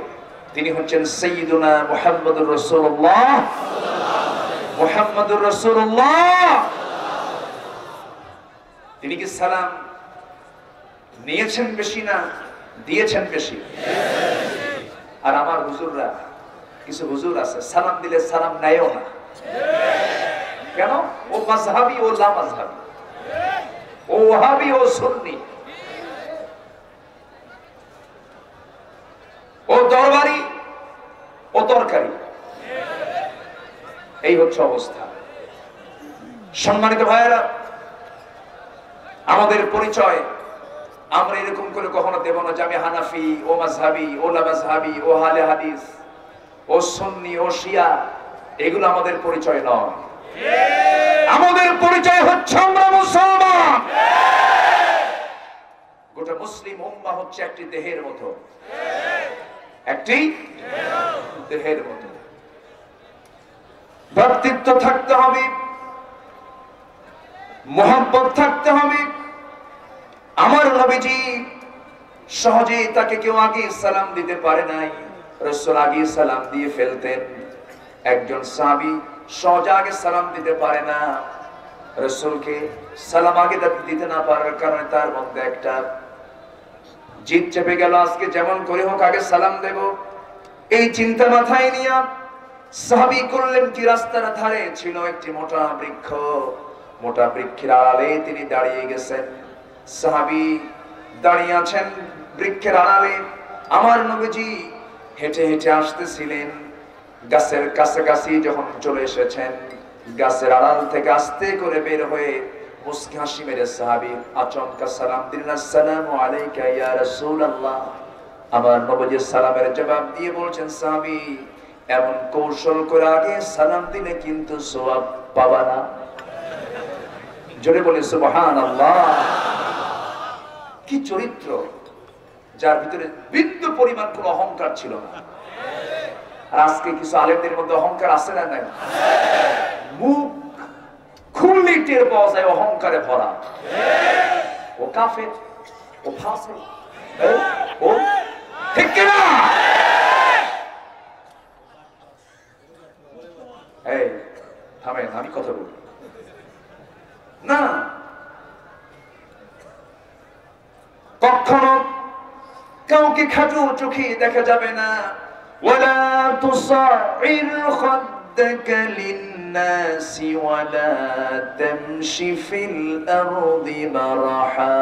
C: তিনি হচ্ছেন সাইয়্যিদুনা মুহাম্মদুর রাসূলুল্লাহ। মুহাম্মদুর রাসূলুল্লাহ, তিনি কি সালাম নিয়েছেন বেশি না দিয়েছেন বেশি? আর আমার হুজুররা, কিছু হুজুর আছে সালাম দিলে সালাম নেয়ও না। কেন? ও মাযহাবী, ও লা মাযহাবী, ও ওয়াহাবী, ও সুন্নি, ও দরবারি, ও তরকারি। এই হচ্ছে অবস্থা। সম্মানিত ভাইয়েরা, আমাদের পরিচয় আমরা এরকম করে কখনো দেব না যে আমি হানাফি, ও মাযহাবী, ও লা মাযহাবী, ও আহলে হাদিস, ও সুন্নি, ও শিয়া। এগুলো আমাদের পরিচয় নয়। আমাদের পরিচয় হচ্ছে আমরা মুসলমান। গোটা মুসলিম উম্মাহ হচ্ছে একটি দেহের মতো, একটি দেহের মতো। ভ্রাতৃত্ব থাকতে হবে, মুহাব্বত থাকতে হবে। আমার নবীজি সহজে তাকে কেউ আগে সালাম দিতে পারে নাই, রাসূল আগে সালাম দিয়ে ফেলতেন। একজন সাহাবী সহজে আগে সালাম দিতে পারে না, রাসূলকে সালাম আগে দিতে না পারার কারণে তার মধ্যে একটা জিদ চেপে গেল, আজকে যেমন করে হোক আগে সালাম দেব। এই চিন্তা মাথায় নিয়ে সাহাবী করলেন কি, রাস্তার ধারে ছিল একটি মোটা বৃক্ষ, মোটা বৃক্ষের আড়ালে তিনি দাঁড়িয়ে গেছেন। সাহাবী দাঁড়িয়ে আছেন বৃক্ষের আড়ালে। আমার নবীজি হেঁটে হেঁটে আসতেছিলেন। গাছের কাছাকাছি যখন চলে এসেছেন, গাছের আড়াল থেকে আস্তে করে বের হয়ে মুস্কি হাসি মেরে সাহাবী আচমকা সালাম দিলেন, আসসালামু আলাইকা ইয়া রাসূলুল্লাহ। আমার নবীজির সালামের জবাব দিয়ে বলছেন, সাহাবী এমন কৌশল করে আগে সালাম দিলে কিন্তু সওয়াব পাবা না। জোরে বলে সুবহানাল্লাহ। কি চরিত্র, যার ভিতরে বিন্দু পরিমাণ কোনো অহংকার ছিল না। আর আজকে কিছু আলেমদের মধ্যে অহংকার আছে না নাই? মুখ খুললে টের পাওয়া যায় অহংকারে ভরা। ও কাফের, ও ফাসিক, ও ঠিক কিনা? এই থামেন, আমি কথা বলি না। কখনো কাউকে খাটো চোখে দেখা যাবে না। ওয়ালা তুসাইর খাদ্দাকা লিন-নাসি ওয়ালা তামশি ফিল আরদি মারহা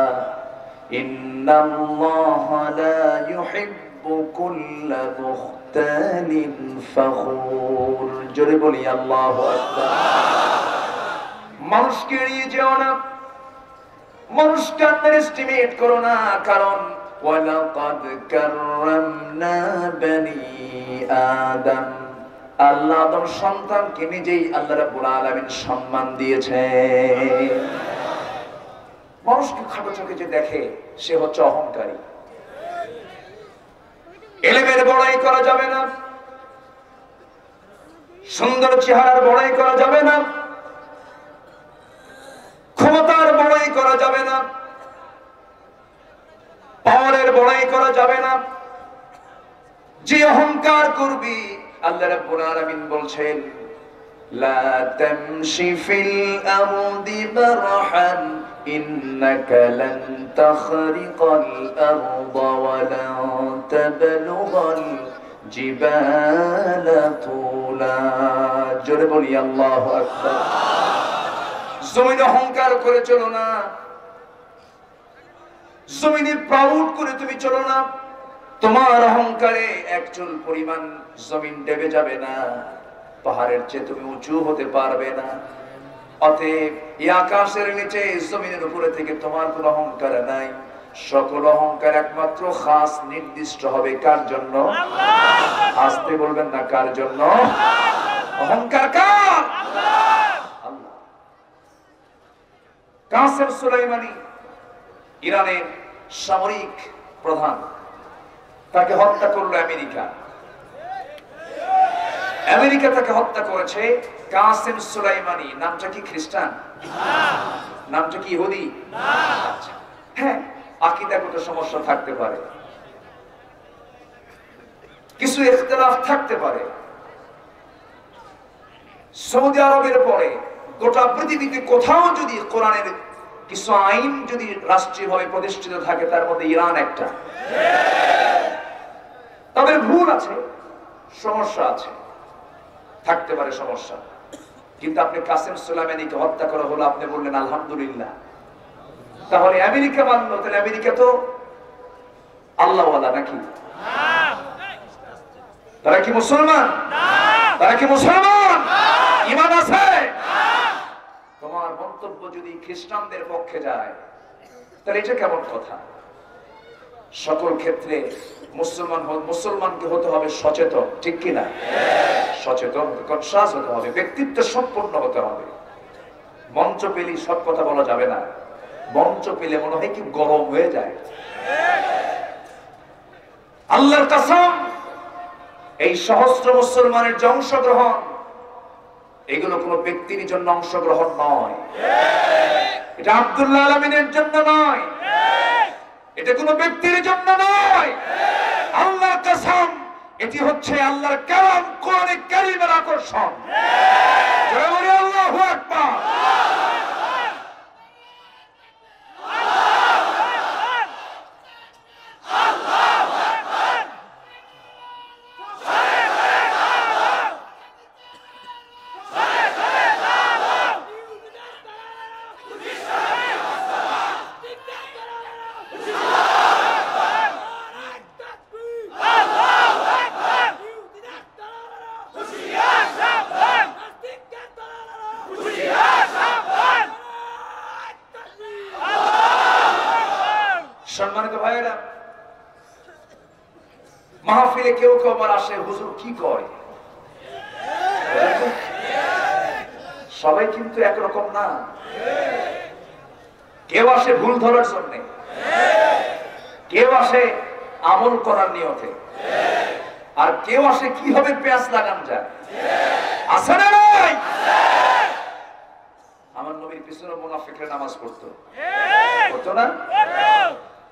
C: ইন্নাল্লাহা লা ইউহিব্বু কুল্লা মুখতালিন ফখুর। জোরে বলি আল্লাহু আকবার। মানুষকে এড়িয়ে যেও না, মানুষকে আন্ডারএস্টিমেট করো না, কারণ ওয়ালাকাদ কাররামনা বনি আদম, আল্লাহ আদম সন্তানকে নিজেই আল্লাহ রাব্বুল আলামিন সম্মান দিয়েছে। মানুষকে খাটো চোখে যে দেখে সে হচ্ছে অহংকারী। এলেমের বড়াই করা যাবে না, সুন্দর চেহারার বড়াই করা যাবে না, ক্ষমতার বড়াই করা যাবে না, পাওয়ারের বড়াই করা যাবে না। যে অহংকার করবি, আল্লাহ রাব্বুল আলামিন বলছেন, লা তামশি ফিল আরদি মারহান ইন্নাকা লান তাখরিকাল আরদা ওয়া লান তাবলুগাল জিবালা তুলা। জোরে বলি আল্লাহু আকবার। জমিনে অহংকার করে চলো না, জমিনে প্রাউড করে তুমি চলো না। তোমার অহংকারে একচুল পরিমাণ জমিন ডেবে যাবে না, পাহাড়ের চেয়ে তুমি উঁচু হতে পারবে না। অতএব এই আকাশের নিচে জমিনের উপরে থেকে তোমার কোনো অহংকার নাই। সকল অহংকার একমাত্র খাস নির্দিষ্ট হবে কার জন্য? আসতে বলবেন না, কার জন্য? অহংকার কার? আল্লাহ। কাসেম সুলাইমানি ইরানের সামরিক প্রধান, তাকে হত্যা করলো আমেরিকা। আমেরিকা তাকে হত্যা করেছে। কাসেম সুলাইমানি নামটা কি খ্রিস্টান? নামটা কি ইহুদি? আচ্ছা, হ্যাঁ, আকীদাগত সমস্যা থাকতে পারে, কিছু ইখতিলাফ থাকতে পারে। সৌদি আরবের পরে গোটা পৃথিবীতে কোথাও যদি কোরআনের কিছু আইন যদি রাষ্ট্রীয়ভাবে প্রতিষ্ঠিত থাকে, তার মধ্যে ইরান একটা। তাদের ভুল আছে, সমস্যা আছে, থাকতে পারে সমস্যা, কিন্তু আপনি কাসেম সুলাইমানিকে হত্যা করা হলো, আপনি বললেন আলহামদুলিল্লাহ। তাহলে আমেরিকা মানলো, তাহলে আমেরিকা তো আল্লাহওয়ালা নাকি? তারা কি মুসলমান? তারা কি মুসলমান? ঈমান আছে? তোমার মন্তব্য যদি খ্রিস্টানদের পক্ষে যায়, তাহলে এটা কেমন কথা? সকল ক্ষেত্রে মুসলমানকে হতে হবে সচেতন, ঠিক কিনা? সচেতন, কনসাস হতে হবে, ব্যক্তিত্ব সম্পন্ন হতে হবে। মঞ্চ পেলে সব কথা বলা যাবে না। মঞ্চ পেলে মনে হয় কি গরম হয়ে যায়। আল্লাহর কসম, এই সহস্র মুসলমানের যে অংশগ্রহণ, এগুলো কোন ব্যক্তির জন্য অংশগ্রহণ নয়। এটা আব্দুল্লাহ আলামিনের জন্য নয়, এটা কোন ব্যক্তির জন্য নয়। আল্লাহর কসম, এটি হচ্ছে আল্লাহর কালাম, কোরআনে কারীমের আকর্ষণ। জোরে বলি আল্লাহু আকবার। সম্মানিত ভাইয়েরা, মাহফিলে কেউ কেউ আবার আসে, হুজুর কি কয়? সবাই কিন্তু একরকম না। কেউ আসে ভুল ধরার জন্য, কেউ আসে আমল করার নিয়তে, আর কেউ আসে কিভাবে পেঁয়াজ লাগান যায়। আছে না নাই? আমার নবীর পিছনে মুনাফিকরা নামাজ পড়তো, পড়তো না?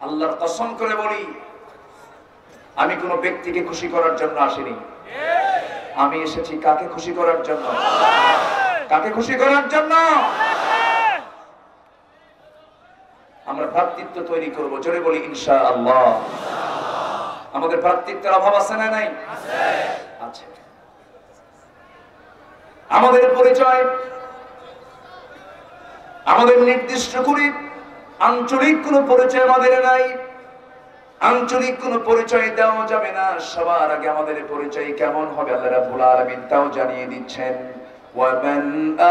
C: আল্লাহর কসম করে বলি, আমি কোন ব্যক্তিকে খুশি করার জন্য আসিনি। আমি এসেছি কাকে খুশি করার জন্য? কাকে খুশি করার জন্য? আমরা ভ্রাতৃত্ব তৈরি করব, জোরে বলি ইনশাআল্লাহ। আমাদের ভ্রাতৃত্বের অভাব আছে না নাই? আছে। আমাদের পরিচয়, আমাদের নির্দিষ্ট করে আঞ্চলিক কোন পরিচয় আমাদের নাই। আঞ্চলিক কোন পরিচয় দেওয়া যাবে না। সবার আগে আমাদের পরিচয় কেমন হবে আল্লাহ রাব্বুল আলামিন তাও জানিয়ে দিচ্ছেন। وَمَنْ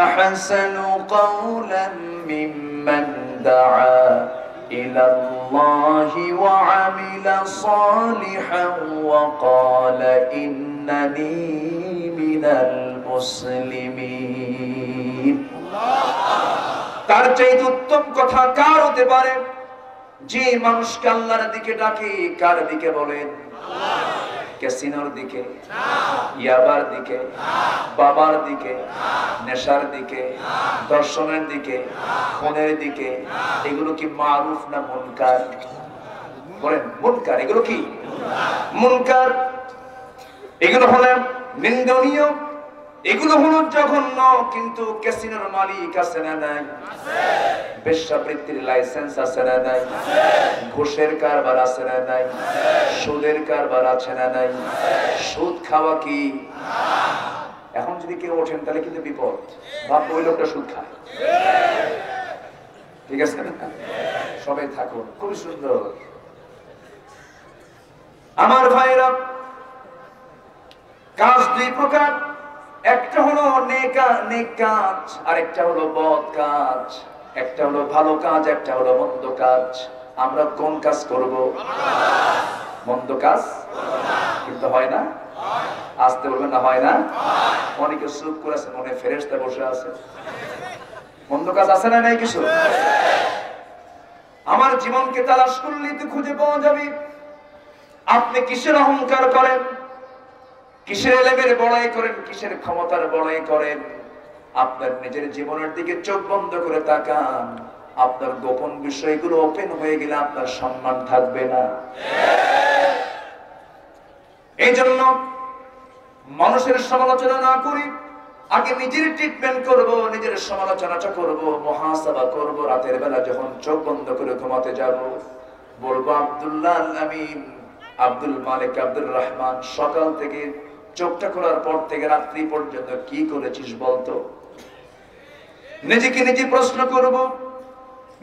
C: أَحْسَنُ قَوْلًا مِّمَّنْ دَعَا إِلَى اللَّهِ وَعَمِلَ صَالِحًا وَقَالَ إِنَّنِي مِنَ الْمُسْلِمِينَ। তার চাইতে উত্তম কথা কার হতে পারে? যে মানুষকে আল্লাহর দিকে ডাকে। কার দিকে বলেন? ক্যাসিনোর দিকে, ইয়াবার দিকে, বাবার দিকে, নেশার দিকে, দর্শনের দিকে, খুনের দিকে। এগুলো কি মারুফ না মুনকার? বলেন মুনকার। এগুলো কি মুনকার? এগুলো হলো নিন্দনীয়, এগুলো হলো জঘন্য। কিন্তু ক্যাসিনোর মালিক আছে না নাই? বেশ্যাবৃত্তির লাইসেন্স আছে না নাই? ঘুষের কারবার আছে না নাই? সুদের কারবার আছে না নাই? সুদ খাওয়া কি? এখন যদি কেউ ওঠেন তাহলে কিন্তু বিপদ। ভাব ওই লোকটা সুদ খায়। ঠিক আছে না? সবাই থাকুন, খুবই সুন্দর। আমার ভাইরা, কাজ দুই প্রকার। একটা হলো নেক কাজ, আর একটা হলো বদ কাজ। একটা হলো ভালো কাজ, একটা হলো মন্দ কাজ। আমরা কোন কাজ করব? মন্দ কাজ। কিন্তু হয় না? আসতে বলবেন না, হয় না? অনেকে চুপ করেছে, মনে ফেরেশতা বসে আছে। মন্দ কাজ আছে না নাই কিছু? আমার জীবনকে তালাশ করলে তো খুঁজে পাওয়া যাবে। আপনি কিসের অহংকার করেন? কিসের এলেমের বড়াই করেন? কিসের ক্ষমতার বড়াই করেন? আপনার নিজের জীবনের দিকে চোখ বন্ধ করে তাকান। আপনার গোপন বিষয়গুলো ওপেন হয়ে গেলে আপনার সম্মান থাকবে না। এই জন্য মানুষের সমালোচনা না করি, আগে নিজের ট্রিটমেন্ট করব, নিজের সমালোচনাটা করব, মুহাসাবা করব। রাতের বেলা যখন চোখ বন্ধ করে ঘুমাতে যাব, বলবো আব্দুল্লাহ আল আমিন, আব্দুল মালিক, আব্দুর রহমান, সকাল থেকে চোখটা খোলার পর থেকে রাত্রি পর্যন্ত কি করেছিস বলতো? নিজেকে নিজে প্রশ্ন করব।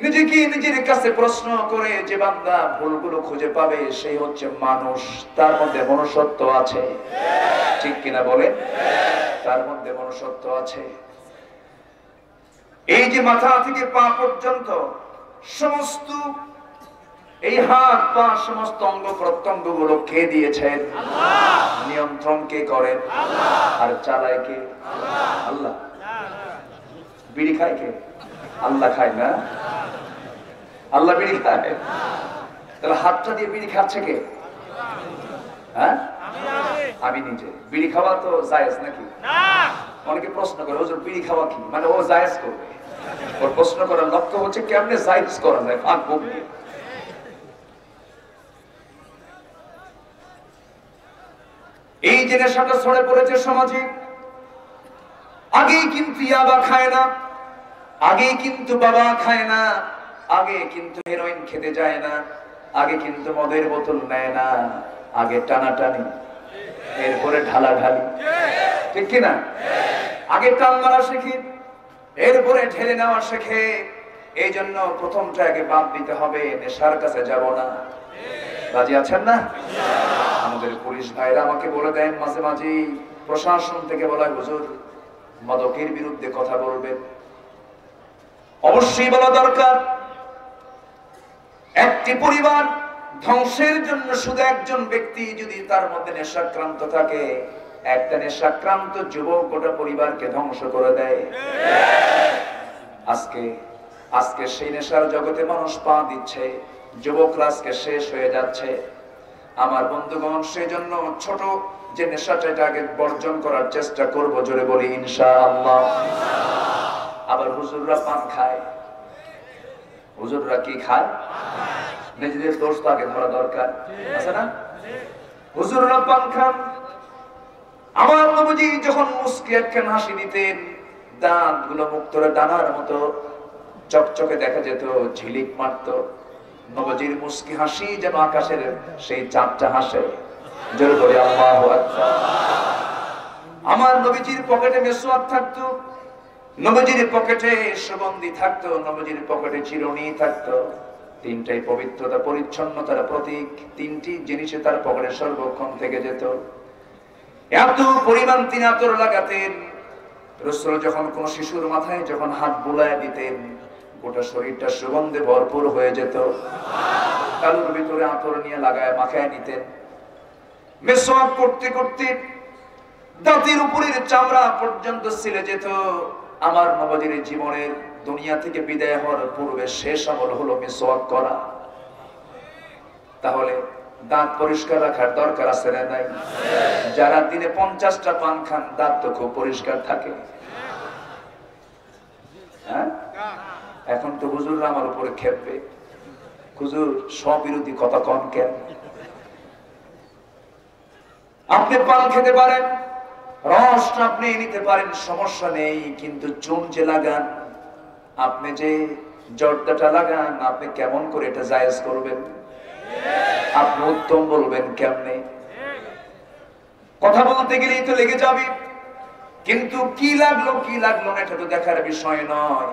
C: নিজেকে নিজের কাছে প্রশ্ন করে যে বান্দা ভুলগুলো খুঁজে পাবে সেই হচ্ছে মানুষ। তার মধ্যে মনুষ্যত্ব আছে, ঠিক কিনা বলে? তার মধ্যে মনুষ্যত্ব আছে। এই যে মাথা থেকে পা পর্যন্ত সমস্ত এই হাত পা সমস্ত অঙ্গ প্রত্যঙ্গ গুলো কে দিয়েছেন? নিয়ন্ত্রণ কে করেন? আর চালায় কে? আল্লাহ। বিড়ি খায় কে? আল্লাহ খায় না? আল্লাহ বিড়ি খায়? তাহলে হাতটা দিয়ে বিড়ি খাচ্ছে কে? হ্যাঁ, আমি নিজে। বিড়ি খাওয়া তো জায়েজ নাকি? অনেকে প্রশ্ন করে, হুজুর বিড়ি খাওয়া কি? মানে ও জায়েজ করবে। ওর প্রশ্ন করার লক্ষ্য হচ্ছে কেমনে জায়েজ করা যায় ফাঁক বুক দিয়ে। এই যে নেশাটা ছড়ে পড়েছে সমাজে, আগেই কিন্তু ইয়াবা খায় না, আগেই কিন্তু বাবা খায় না, আগে কিন্তু হেরোইন খেতে যায় না, আগে কিন্তু মদের বোতল নেয় না, আগে টানাটানি, এরপরে ঢালাঢালি, ঠিক কিনা? আগে টান মারা শেখে, এরপরে ঠেলে নেওয়া শেখে। এই জন্য প্রথমটা আগে বাদ দিতে হবে, নেশার কাছে যাব না। রাজি আছেন না? আমাদের পুলিশ ভাইরা আমাকে বলে দেন মাঝে মাঝে, প্রশাসন থেকে বলা, হুজুর মাদকের বিরুদ্ধে কথা বলবেন। অবশ্যই বলা দরকার। একটি পরিবার ধ্বংসের জন্য শুধু একজন ব্যক্তি যদি তার মধ্যে নেশাক্রান্ত থাকে, একটা নেশাক্রান্ত যুবক গোটা পরিবারকে ধ্বংস করে দেয়। আজকে সেই নেশার জগতে মানুষ পা দিচ্ছে, যুবকরা আজকে শেষ হয়ে যাচ্ছে। আমার বন্ধুগণ, সেই জন্য ছোট যে নেশাটাকে বর্জন করার চেষ্টা করব, জোরে বলি ইনশাআল্লাহ। আবার হুজুররা পান খায়, হুজুররা কি খায়? নিজেদের দোষ তো আগে ধরা দরকার আছে না? হুজুররা পান খান। আমার নবীজি যখন মুস্কি একখান হাসি দিতেন, দাঁত গুলো মুক্তরে দানার মতো চকচকে দেখা যেত, ঝিলিক মারত। নবীজির মুস্কি হাসি যেন আকাশের সেই চাঁদটা হাসে। জোরে বলি আল্লাহু আকবার। আমার নবীজির পকেটে মেসওয়াক থাকতো, নবীজির পকেটে সুগন্ধি থাকতো, নবীজির পকেটে চিরুনি থাকতো। তিনটাই পবিত্রতা পরিচ্ছন্নতার প্রতীক। তিনটি জিনিসে তার পকেটে সর্বক্ষণ থেকে যেত। এত পরিমাণ তিনি আতর লাগাতেন। রাসূল যখন কোন শিশুর মাথায় যখন হাত বুলায় দিতেন, গোটা শরীরটা সুগন্ধে ভরপুর হয়ে যেত। তালুর ভিতরে আতর নিয়ে লাগায় মাখায় নিতেন। মেসওয়াক করতে করতে দাঁতের উপরের চামড়া পর্যন্ত ছিলে যেত। আমার নবীর জীবনের দুনিয়া থেকে বিদায় হওয়ার পূর্বে শেষ আমল হলো মেসওয়াক করা। তাহলে দাঁত পরিষ্কার রাখার দরকার আছে না নাই? যারা দিনে 50টা পান খান, দাঁত তো খুব পরিষ্কার থাকে। হ্যাঁ, এখন তো হুজুররা আমার উপরে খেপবে, হুজুর স্ববিরোধী কথা কন কেন? আপনি পান খেতে পারেন, রস আপনি নিতে পারেন, সমস্যা নেই, কিন্তু চুন যে লাগান, আপনি যে জর্দাটা লাগান, আপনি কেমন করে এটা জায়েজ করবেন? আপনি উত্তম বলবেন কেমনে? কথা বলতে গেলেই তো লেগে যাবে, কিন্তু কি লাগলো কি লাগলো না এটা তো দেখার বিষয় নয়।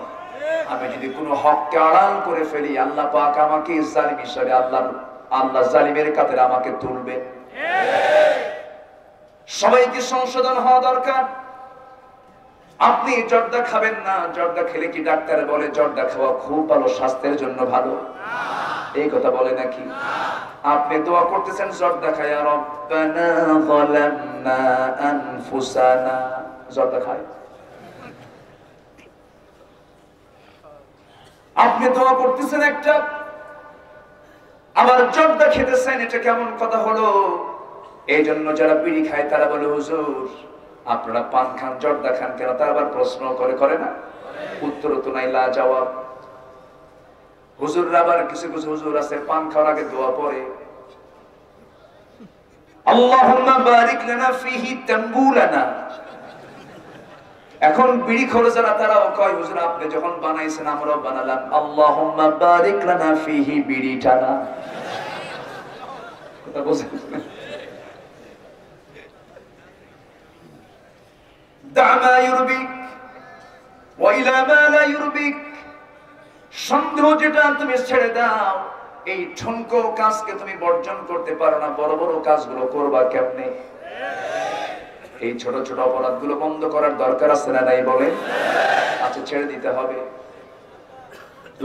C: আমি যদি কোনো হককে আড়াল করে ফেলি, আল্লাহ পাক আমাকে জালিম হিসাবে আল্লাহ জালিমের কাতারে আমাকে তুলবে। সবাইকে সংশোধন হওয়া দরকার। আপনি জর্দা খাবেন না, জর্দা খেলে কি ডাক্তার বলে জর্দা খাওয়া খুব ভালো, স্বাস্থ্যের জন্য ভালো? এই কথা বলে নাকি? আপনি দোয়া করতেছেন জর্দা খায়া, রব্বানা যালামনা আনফুসানা, জর্দা খায়। আপনি দোয়া করতেছেন একটা, আবার জর্দা খেতেছেন, এটা কেমন কথা হলো? এই জন্য যারা বিড়ি খায় তারা বলে, হুজুর আপনারা পান খান, জর্দা খান কেন? তারা আবার প্রশ্ন করে না? উত্তর তো নাই, লা জবাব। হুজুররা আবার কিছু কিছু হুজুর আছে পান খাওয়ার আগে দোয়া পড়ে, আল্লাহুম্মা বারিক লানা ফিহি তাম্বুলানা। এখন বিড়ি খোর যারা তারাও কয়, হুজুর আপনি যখন বানাইছেন আমরাও বানালাম, আল্লাহুম্মা বারিক লানা ফিহি বিড়িটানা। কথা বুঝেন? দামা ইউরবিক ওয়া ইলা মা লা ইউরবিক। সন্দেহ যেটা তুমি ছেড়ে দাও, এই ঠুনকো কাজকে তুমি বর্জন করতে পারো না, বড় বড় কাজগুলো করবা কেমনে? এই ছোট ছোট অপরাধগুলো বন্ধ করার দরকার আছে না নাই বলে? আচ্ছা, ছেড়ে দিতে হবে।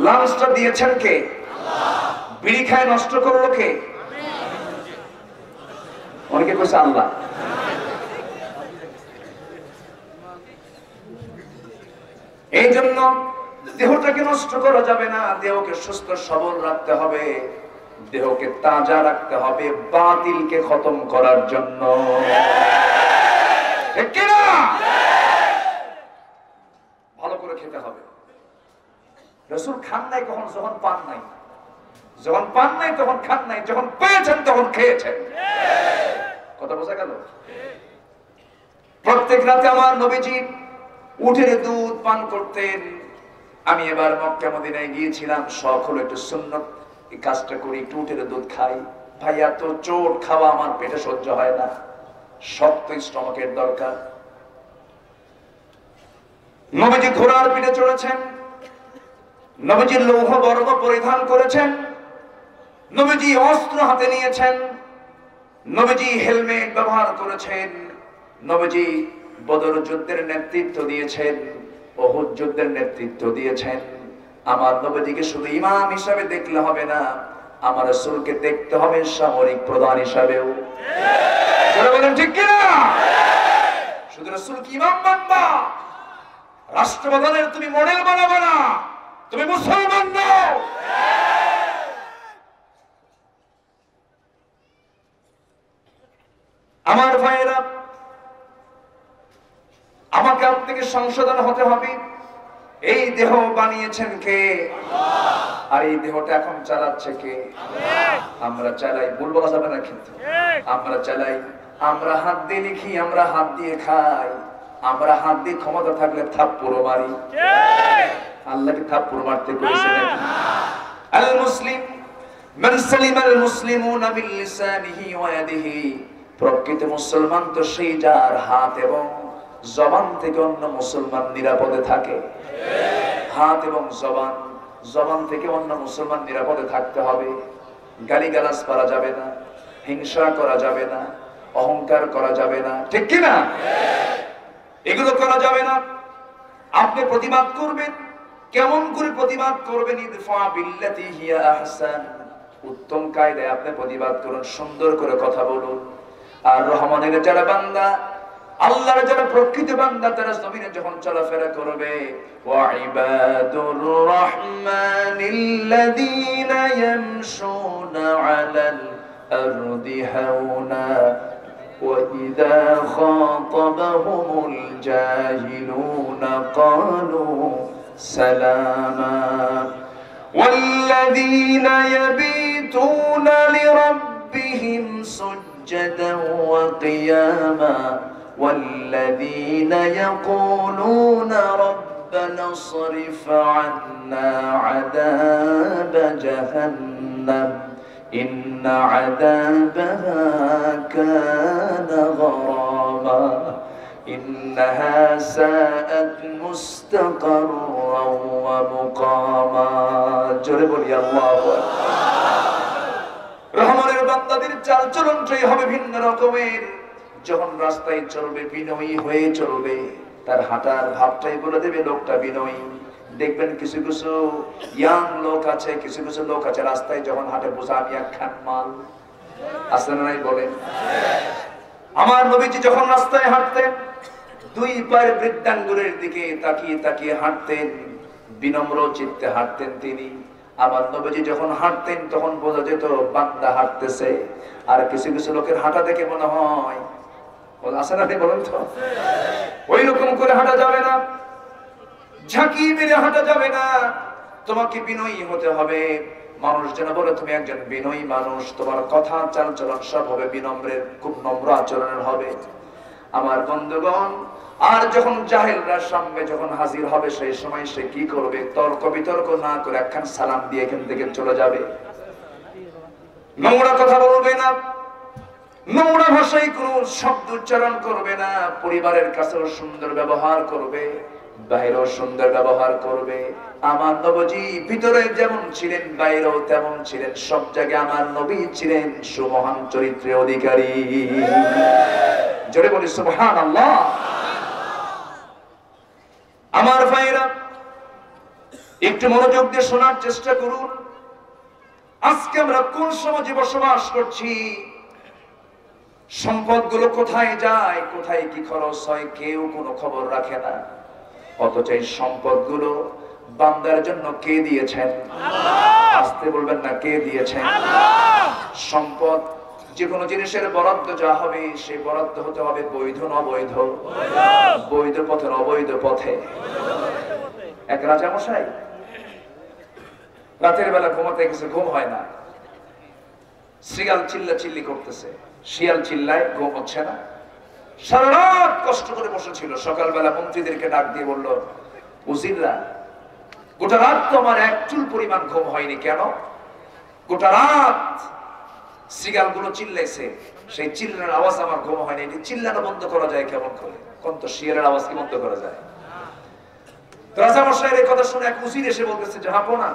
C: লাঞ্চটা দিয়েছেন কে? আল্লাহ। বিড়ি খায় নষ্ট করলো কে? অনেকে কইছে আল্লাহ। এই জন্য দেহটাকে নষ্ট করা যাবে না, দেহকে সুস্থ সবল রাখতে হবে, দেহকে তাজা রাখতে হবে বাতিলকে খতম করার জন্য। ভালো করে খেতে হবে। রাসূল খান নাই কখন? যখন পান নাই। যখন পান নাই তখন খান নাই, যখন পেয়েছেন তখন খেয়েছেন। কথা বোঝা গেল? প্রত্যেক রাতে আমার নবীজি উটের দুধ পান করতেন। আমি এবার মক্কা মদিনায় গিয়েছিলাম, শখ হলো একটু সুন্নত এই কাজটা করি, একটু উটের দুধ খাই। ভাই এত চোট খাওয়া আমার পেটে সহ্য হয় না, শক্ত স্টমাকের দরকার। নবীজি ঘোড়ার পিঠে চড়েছেন, নবীজি লৌহ বর্গ পরিধান করেছেন, নবীজি অস্ত্র হাতে নিয়েছেন, নবীজি হেলমেট ব্যবহার করেছেন, নবীজি বদর যুদ্ধের নেতৃত্ব দিয়েছেন, উহুদ যুদ্ধের নেতৃত্ব দিয়েছেন। আমার নবীজিকে শুধু ইমাম হিসাবে দেখলে হবে না, আমার রাসূলকে দেখতে হবে সামরিক প্রধান হিসাবেও। যারা বলেন ঠিক কিনা? শুধু রাসূলকে ইমাম মানবা, রাষ্ট্রপ্রধানের তুমি মডেল বানাবে না, তুমি মুসলমান নও। আমার ভাইয়েরা, আমাকে আপনাকে সংশোধন হতে হবে। এই দেহ বানিয়েছেন কে? আর এই দেহটা এখন চালাচ্ছে কে? আমরা চালাই, ভুল বলা যাবে না কিন্তু। আমরা চালাই, আমরা হাত দিয়ে লিখি, আমরা হাত দিয়ে খাই, আমরা হাত দিয়ে ক্ষমতা থাকলে থাপ্পড় মারি। আল্লাহকে থাপ্পড় মারতে করেছে নাকি? আল মুসলিম মান সালিমাল মুসলিমুনা বিল লিসানিহি ওয়া ইয়াদিহি। প্রকৃত মুসলমান তো সেই যার হাত এবং জবান থেকে অন্য মুসলমান নিরাপদে থাকে। হাত এবং জবান থেকে অন্য মুসলমান নিরাপদে থাকতে হবে। গালিগালাজ করা যাবে না, হিংসা করা যাবে না, অহংকার করা যাবে না, ঠিক কি না? এগুলো করা যাবে না। আপনি প্রতিবাদ করবেন, কেমন করে প্রতিবাদ করবেন? ইদফা বিল্লাতি হিয়া আহসান। উত্তম কায়দায় আপনি প্রতিবাদ করুন, সুন্দর করে কথা বলুন। আর রহমানের যারা বান্দা, আল্লাহর যারা প্রকৃত বান্দা, তারা জমিনে যখন চলাফেরা করবে, ওয়া ইবাদুর রাহমানিল্লাযীনা ইয়ামশুনা আলাল আরদি হাওনা ওয়া ইযা খাতাবাহুমুল জাহিলুনা ক্বালু সালামা ওয়াল্লাযীনা ইয়াবিতুনা লিরাব্বিহিম সুজদান ওয়া কিয়ামা والذين يقولون ربنا اصرف عنا عذاب جهنم إن عذابها كان غراما إنها ساءت مستقرا ومقاما جرب يا الله রহমানের বান্দাদের চালচলনটাই হবে ভিন্ন রকমের। যখন রাস্তায় চলবে বিনয়ী হয়ে চলবে, তার হাঁটার ভাবটাই বলে দেবে লোকটা বিনয়ী। দেখবেন কিছু কিছু ইয়াং লোক আছে, কিছু কিছু লোক আছে রাস্তায় যখন হাঁটে বোঝা আমি একখান মাল। আসলে নাই বলেন? আমার নবীজি যখন রাস্তায় হাঁটতেন, দুই পায়ের বৃদ্ধাঙ্গুলের দিকে তাকিয়ে তাকিয়ে হাঁটতেন, বিনম্র চিত্তে হাঁটতেন তিনি। আমার নবীজি যখন হাঁটতেন তখন বোঝা যেত বান্দা হাঁটতেছে। আর কিছু কিছু লোকের হাঁটা দেখে মনে হয়, আসে না বলেন তো, ওই রকম করে হাঁটা যাবে না, ঝাঁকি মেরে হাঁটা যাবে না। তোমাকে বিনয়ী হতে হবে। মানুষ যেন বলে তুমি একজন বিনয়ী মানুষ, তোমার কথা চালচলন সব হবে বিনম্রের, খুব নম্র আচরণের হবে। আমার বন্ধুগণ, আর যখন জাহেলরা সামনে যখন হাজির হবে, সেই সময় সে কি করবে? তর্ক বিতর্ক না করে একখান সালাম দিয়ে এখান থেকে চলে যাবে। নোংরা কথা বলবে না, নোংরা ভাষায় কোন শব্দ উচ্চারণ করবে না। পরিবারের কাছেও সুন্দর ব্যবহার করবে, বাইরেও সুন্দর ব্যবহার করবে। আমার নবীজি ভিতরে যেমন ছিলেন বাইরেও তেমন ছিলেন। সব জায়গায় আমার নবী ছিলেন সুমহান চরিত্রের অধিকারী। জোরে বলি সুবহানাল্লাহ। আমার ভাইরা, একটু মনোযোগ দিয়ে শোনার চেষ্টা করুন। আজকে আমরা কোন সমাজে বসবাস করছি? সম্পদগুলো কোথায় যায়, কোথায় কি খরচ হয়, কেউ কোনো খবর রাখে না। অথচ এই সম্পদগুলো বান্দার জন্য কে দিয়েছেন? আসতে বলবেন না, কে দিয়েছেন? সম্পদ যে কোনো জিনিসের বরাদ্দ যা হবে, সেই বরাদ্দ হতে হবে বৈধ না অবৈধ? বৈধ পথে না অবৈধ পথে? এক রাজামশাই রাতের বেলা ঘুমাতে গেছে, ঘুম হয় না। শিয়াল চিল্লা চিল্লি করতেছে, শিয়াল চিল্লায়, ঘুম হচ্ছে না। সারা রাত কষ্ট করে বসেছিল। সকালবেলা মন্ত্রীদেরকে ডাক দিয়ে বলল, উজিররা, গোটা রাত তো আমার এক চুল পরিমাণ ঘুম হয়নি, কেন? গোটা রাত শিয়ালগুলো চিল্লাইছে, সেই চিল্লানোর আওয়াজ আমার ঘুম হয়নি। এটি চিল্লানো বন্ধ করা যায় কেমন করে? কোন তো শিয়ালের আওয়াজ কি বন্ধ করা যায়? রাজামশাইয়ের এই কথা শুনে এক উজির এসে বলতেছে, জাহাপনা,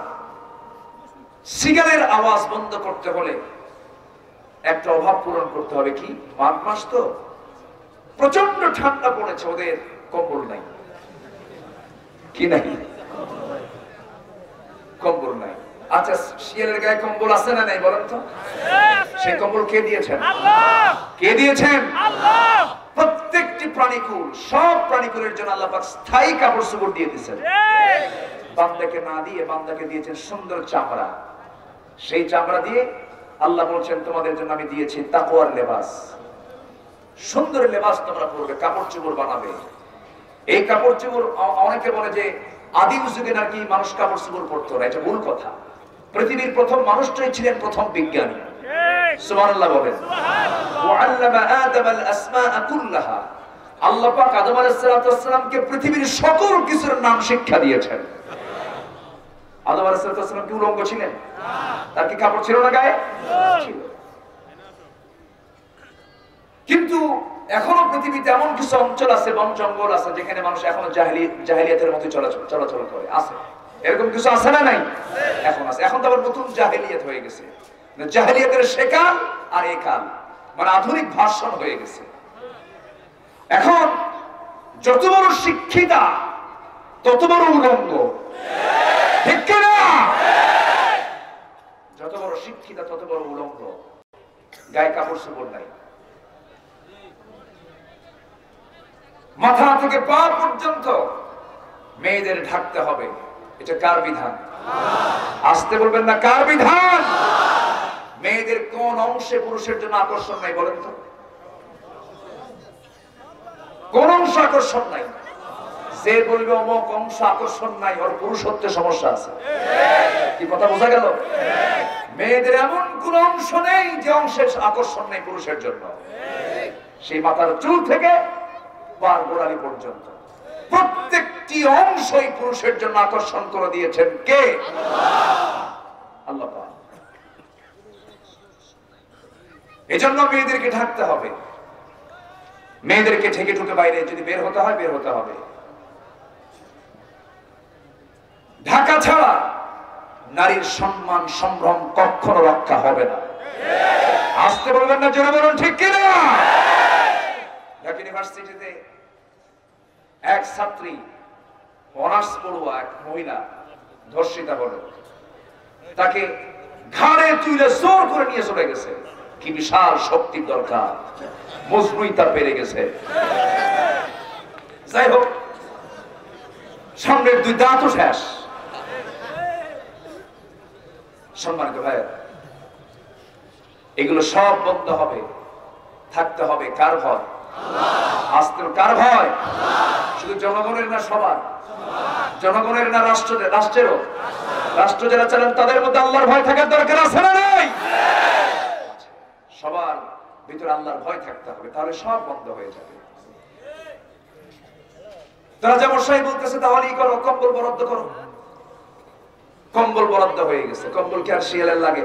C: শিয়ালের আওয়াজ বন্ধ করতে হলে একটা অভাব পূরণ করতে হবে। কি? মাঘ মাস তো, প্রচন্ড ঠান্ডা পড়েছে, ওদের কম্বল নাই। কি নাই? আচ্ছা, শিয়ালের গায়ে কম্বল আছে না নাই বলেন তো? সেই কম্বল কে দিয়েছেন? কে দিয়েছেন? প্রত্যেকটি প্রাণীকুল, সব প্রাণীকুলের জন্য আল্লাহ পাক স্থায়ী কাপড় চোপড় দিয়ে দিয়েছেন। বান্দাকে না দিয়ে বান্দাকে দিয়েছেন সুন্দর চামড়া। সেই চামড়া দিয়ে আল্লাহ বলছেন তোমাদের জন্য আমি দিয়েছি তাকওয়ার লেবাস। সুন্দর লেবাস তোমরা পরবে, কাপড় চোপড় বানাবে। এই কাপড় চোপড়, অনেকে বলে যে আদিম যুগে নাকি মানুষ কাপড় চোপড় পরতো না, এটা ভুল কথা। পৃথিবীর প্রথম মানুষটাই ছিলেন প্রথম বিজ্ঞানী। সুবহানাল্লাহ বলেন। ওয়াল্লামা আদামাল আসমাআ কুল্লাহা। আল্লাহ পাক আদম আলাইহিস সালামকে পৃথিবীর সকল কিছুর নাম শিক্ষা দিয়েছেন। আদম আলাইহিস সালাম কি উলঙ্গ ছিলেন? তার কি কাপড় ছিল না গায়ে? ছিল। কিন্তু এখনো পৃথিবীতে এমন কিছু অঞ্চল আছে, বন জঙ্গল আছে, যেখানে মানুষ এখনো জাহেলিয়াতের মতো চলাচল করে। আছে এরকম কিছু আছে না নাই? এখন আছে। এখন তো আবার নতুন জাহেলিয়াত হয়ে গেছে। জাহেলিয়াতের সেকাল আর এই কাল, মানে আধুনিক ভার্সন হয়ে গেছে। এখন যত বড় শিক্ষিতা তত বড় উলঙ্গ, ঠিক কিনা? যত বড় শিক্ষিতা তত বড় উলঙ্গ, গায়ে কাপড় চোপড় নাই। মাথা থেকে পা পর্যন্ত মেয়েদের ঢাকতে হবে। এটা কার বিধান? আসতে বলবেন না, কার বিধান? মেয়েদের কোন অংশে পুরুষের জন্য আকর্ষণ নাই বলেন তো? কোন অংশ আকর্ষণ নাই? যে বলবে অমুক অংশ আকর্ষণ নাই, ওর পুরুষত্বের সমস্যা আছে। কি কথা বোঝা গেল? মেয়েদের এমন কোন অংশ নেই যে অংশের আকর্ষণ নেই পুরুষের জন্য। সেই মাথার চুল থেকে পার গোড়ালি পর্যন্ত প্রত্যেকটি অংশই পুরুষের জন্য আকর্ষণ করে দিয়েছেন কে? আল্লাহ পাক। এজন্য মেয়েদেরকে ঢাকতে হবে। মেয়েদেরকে ঢেকে ঢুকে বাইরে যদি বের হতে হয়, বের হতে হবে। ঢাকা ছাড়া নারীর সম্মান সম্ভ্রম কখনো রক্ষা হবে না। আসতে বলবেন না, জোরে বলুন, ঠিক কিনা? ঢাকা ইউনিভার্সিটিতে এক ছাত্রী, অনার্স পড়ুয়া এক মহিলা ধর্ষিতা হলো। তাকে ঘাড়ে তুলে জোর করে নিয়ে চলে গেছে। কি বিশাল শক্তির দরকার! মজনুই তা পেরে গেছে। যাই হোক, সামনের দুই দাঁতও শেষ। সম্মানিত ভাই, এগুলো সব বন্ধ হবে। থাকতে হবে কার ভয়? আসতে কার ভয়? শুধু জনগণের না, সবার। জনগণের না, রাষ্ট্রেরও। রাষ্ট্র যারা চালান তাদের মধ্যে আল্লাহর ভয় থাকার দরকার আছে না নাই? সবার ভিতরে আল্লাহর ভয় থাকতে হবে, তাহলে সব বন্ধ হয়ে যাবে। তারা যেমন সাহেব বলতেছে তাহলেই করো, কম্বল বরাদ্দ করো। কম্বল বরাদ্দ হয়ে গেছে। কম্বল কি আর শিয়ালের লাগে?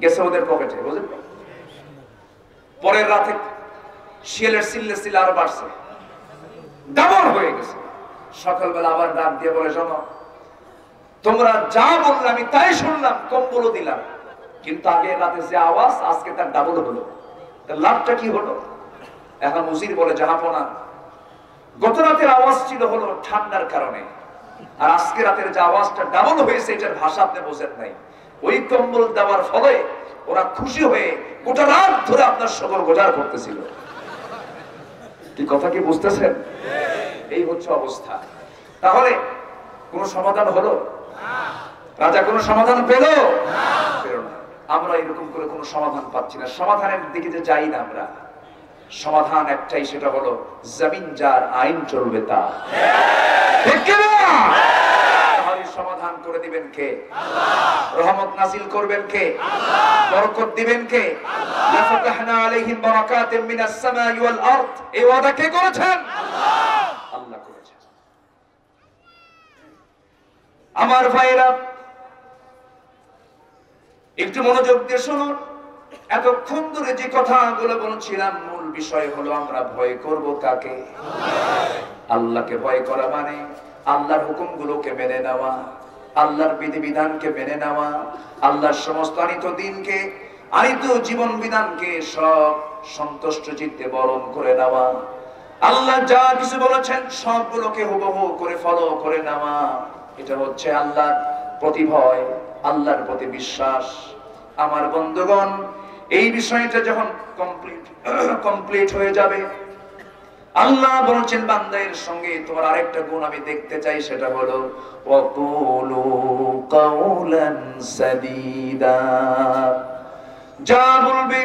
C: গেছে ওদের পকেটে, বুঝলেন? পরের রাতে শিয়ালের সিল্লে আরো বাড়ছে, ডাবল হয়ে গেছে। সকালবেলা আবার ডাক দিয়ে বলে, শোনো, তোমরা যা বললে আমি তাই শুনলাম, কম্বলও দিলাম, কিন্তু আগের রাতে যে আওয়াজ আজকে তার ডাবল হলো। তার লাভটা কি হলো? এখন উজির বলে, জাহাপনা, গত রাতের আওয়াজ ছিল হলো ঠান্ডার কারণে, আর আজকে রাতের যে আওয়াজটা ডাবল হয়েছে এটার ভাষা আপনি বোঝেন নাই। ওই কম্বল দেওয়ার ফলে ওরা খুশি হয়ে গোটা রাত ধরে আপনার শকর গোজার করতেছিল। কি কথা কি বুঝতেছেন? এই হচ্ছে অবস্থা। তাহলে কোন সমাধান হলো? রাজা কোন সমাধান পেল? না। আমরা এরকম করে কোনো সমাধান পাচ্ছি না। সমাধানের দিকে যে যাই না আমরা, সমাধান একটাই, সেটা হলো জমিন যার আইন চলবে তা। ঠিক কি না? তাহলে সমাধান করে দিবেন কে? আল্লাহ। রহমত নাযিল করবেন কে? আল্লাহ। বরকত দিবেন কে? আল্লাহ। লাফাতাহনা আলাইহিম বারাকাতিম মিনাস সামাই ওয়াল আরদ। এই ওয়াদা কে করেছেন? আল্লাহ। আল্লাহ করেছেন। আমার ভাইরা, একটু মনোযোগ দিয়ে শুনুন। এতক্ষণ ধরে যে কথাগুলো বলছিলাম, মূল বিষয় হলো আমরা ভয় করব কাকে? আল্লাহকে ভয় করা মানে আল্লাহর হুকুমগুলোকে মেনে নেওয়া, আল্লাহর বিধিবিধানকে মেনে নেওয়া, আল্লাহর সমস্ত আনিত দিনকে, আনিত জীবন বিধানকে সব সন্তুষ্ট চিত্তে বরণ করে নেওয়া। আল্লাহ যা কিছু বলেছেন সবগুলোকে হুবহু করে ফলো করে নেওয়া। এটা হচ্ছে আল্লাহর প্রতিভয়, আল্লাহর প্রতি বিশ্বাস। আমার বন্ধুগণ, এই বিষয়টা যখন কমপ্লিট হয়ে যাবে, আল্লাহ বলছেন বান্দার সঙ্গে তোমার আরেকটা গুণ আমি দেখতে চাই, সেটা হলো ওয়াকুলু কাওলান সাদীদা। যা বলবে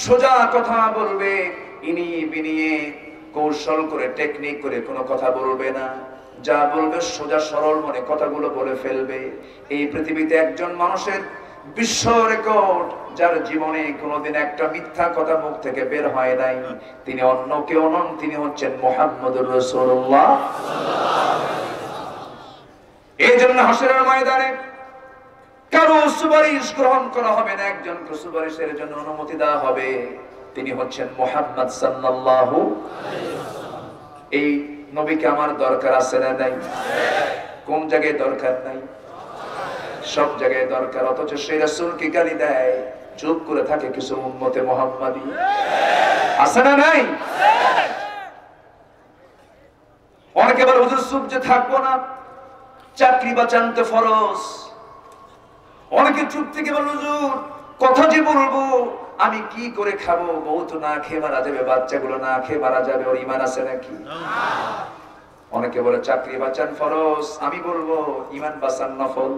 C: সোজা কথা বলবে, ইনিয়ে বিনিয়ে কৌশল করে টেকনিক করে কোনো কথা বলবে না। যা বলবে সোজা সরল মনে কথাগুলো বলে ফেলবে। এই পৃথিবীতে একজন মানুষের বিশ্ব রেকর্ড, যার জীবনে কোনোদিন একটা মিথ্যা কথা মুখ থেকে বের হয় নাই, তিনি অন্য কেউ নন, তিনি হচ্ছেন মুহাম্মদুর রাসূলুল্লাহ। এই জন্য হাসরের ময়দানে কারো সুপারিশ গ্রহণ করা হবে না, একজনকে সুপারিশের জন্য অনুমতি দেওয়া হবে, তিনি হচ্ছেন মুহাম্মদ সাল্লাল্লাহু আলাইহি ওয়াসাল্লাম। এই নবীকে আমার দরকার আছে না নাই? কোন জায়গায় দরকার নাই? সব জায়গায় দরকার। অথচ সেই রাসূলকে গালি দেয়, চুপ করে থাকে কিছু উম্মতে মুহাম্মাদি। আছে না নাই? অনেকে বলে হুজুর চুপ যে থাকবো না, চাকরি বাঁচান তো ফরজ। অনেকে চুপ থেকে বলে হুজুর কথা যে বলবো, আমি কি করে খাবো, বউ তো না খেয়ে মারা যাবে, বাচ্চাগুলো না খেয়ে মারা যাবে, ওর ঈমান আছে নাকি? অনেকে বলে চাকরি বাঁচান ফরজ, আমি বলবো ঈমান বাঁচান নফল।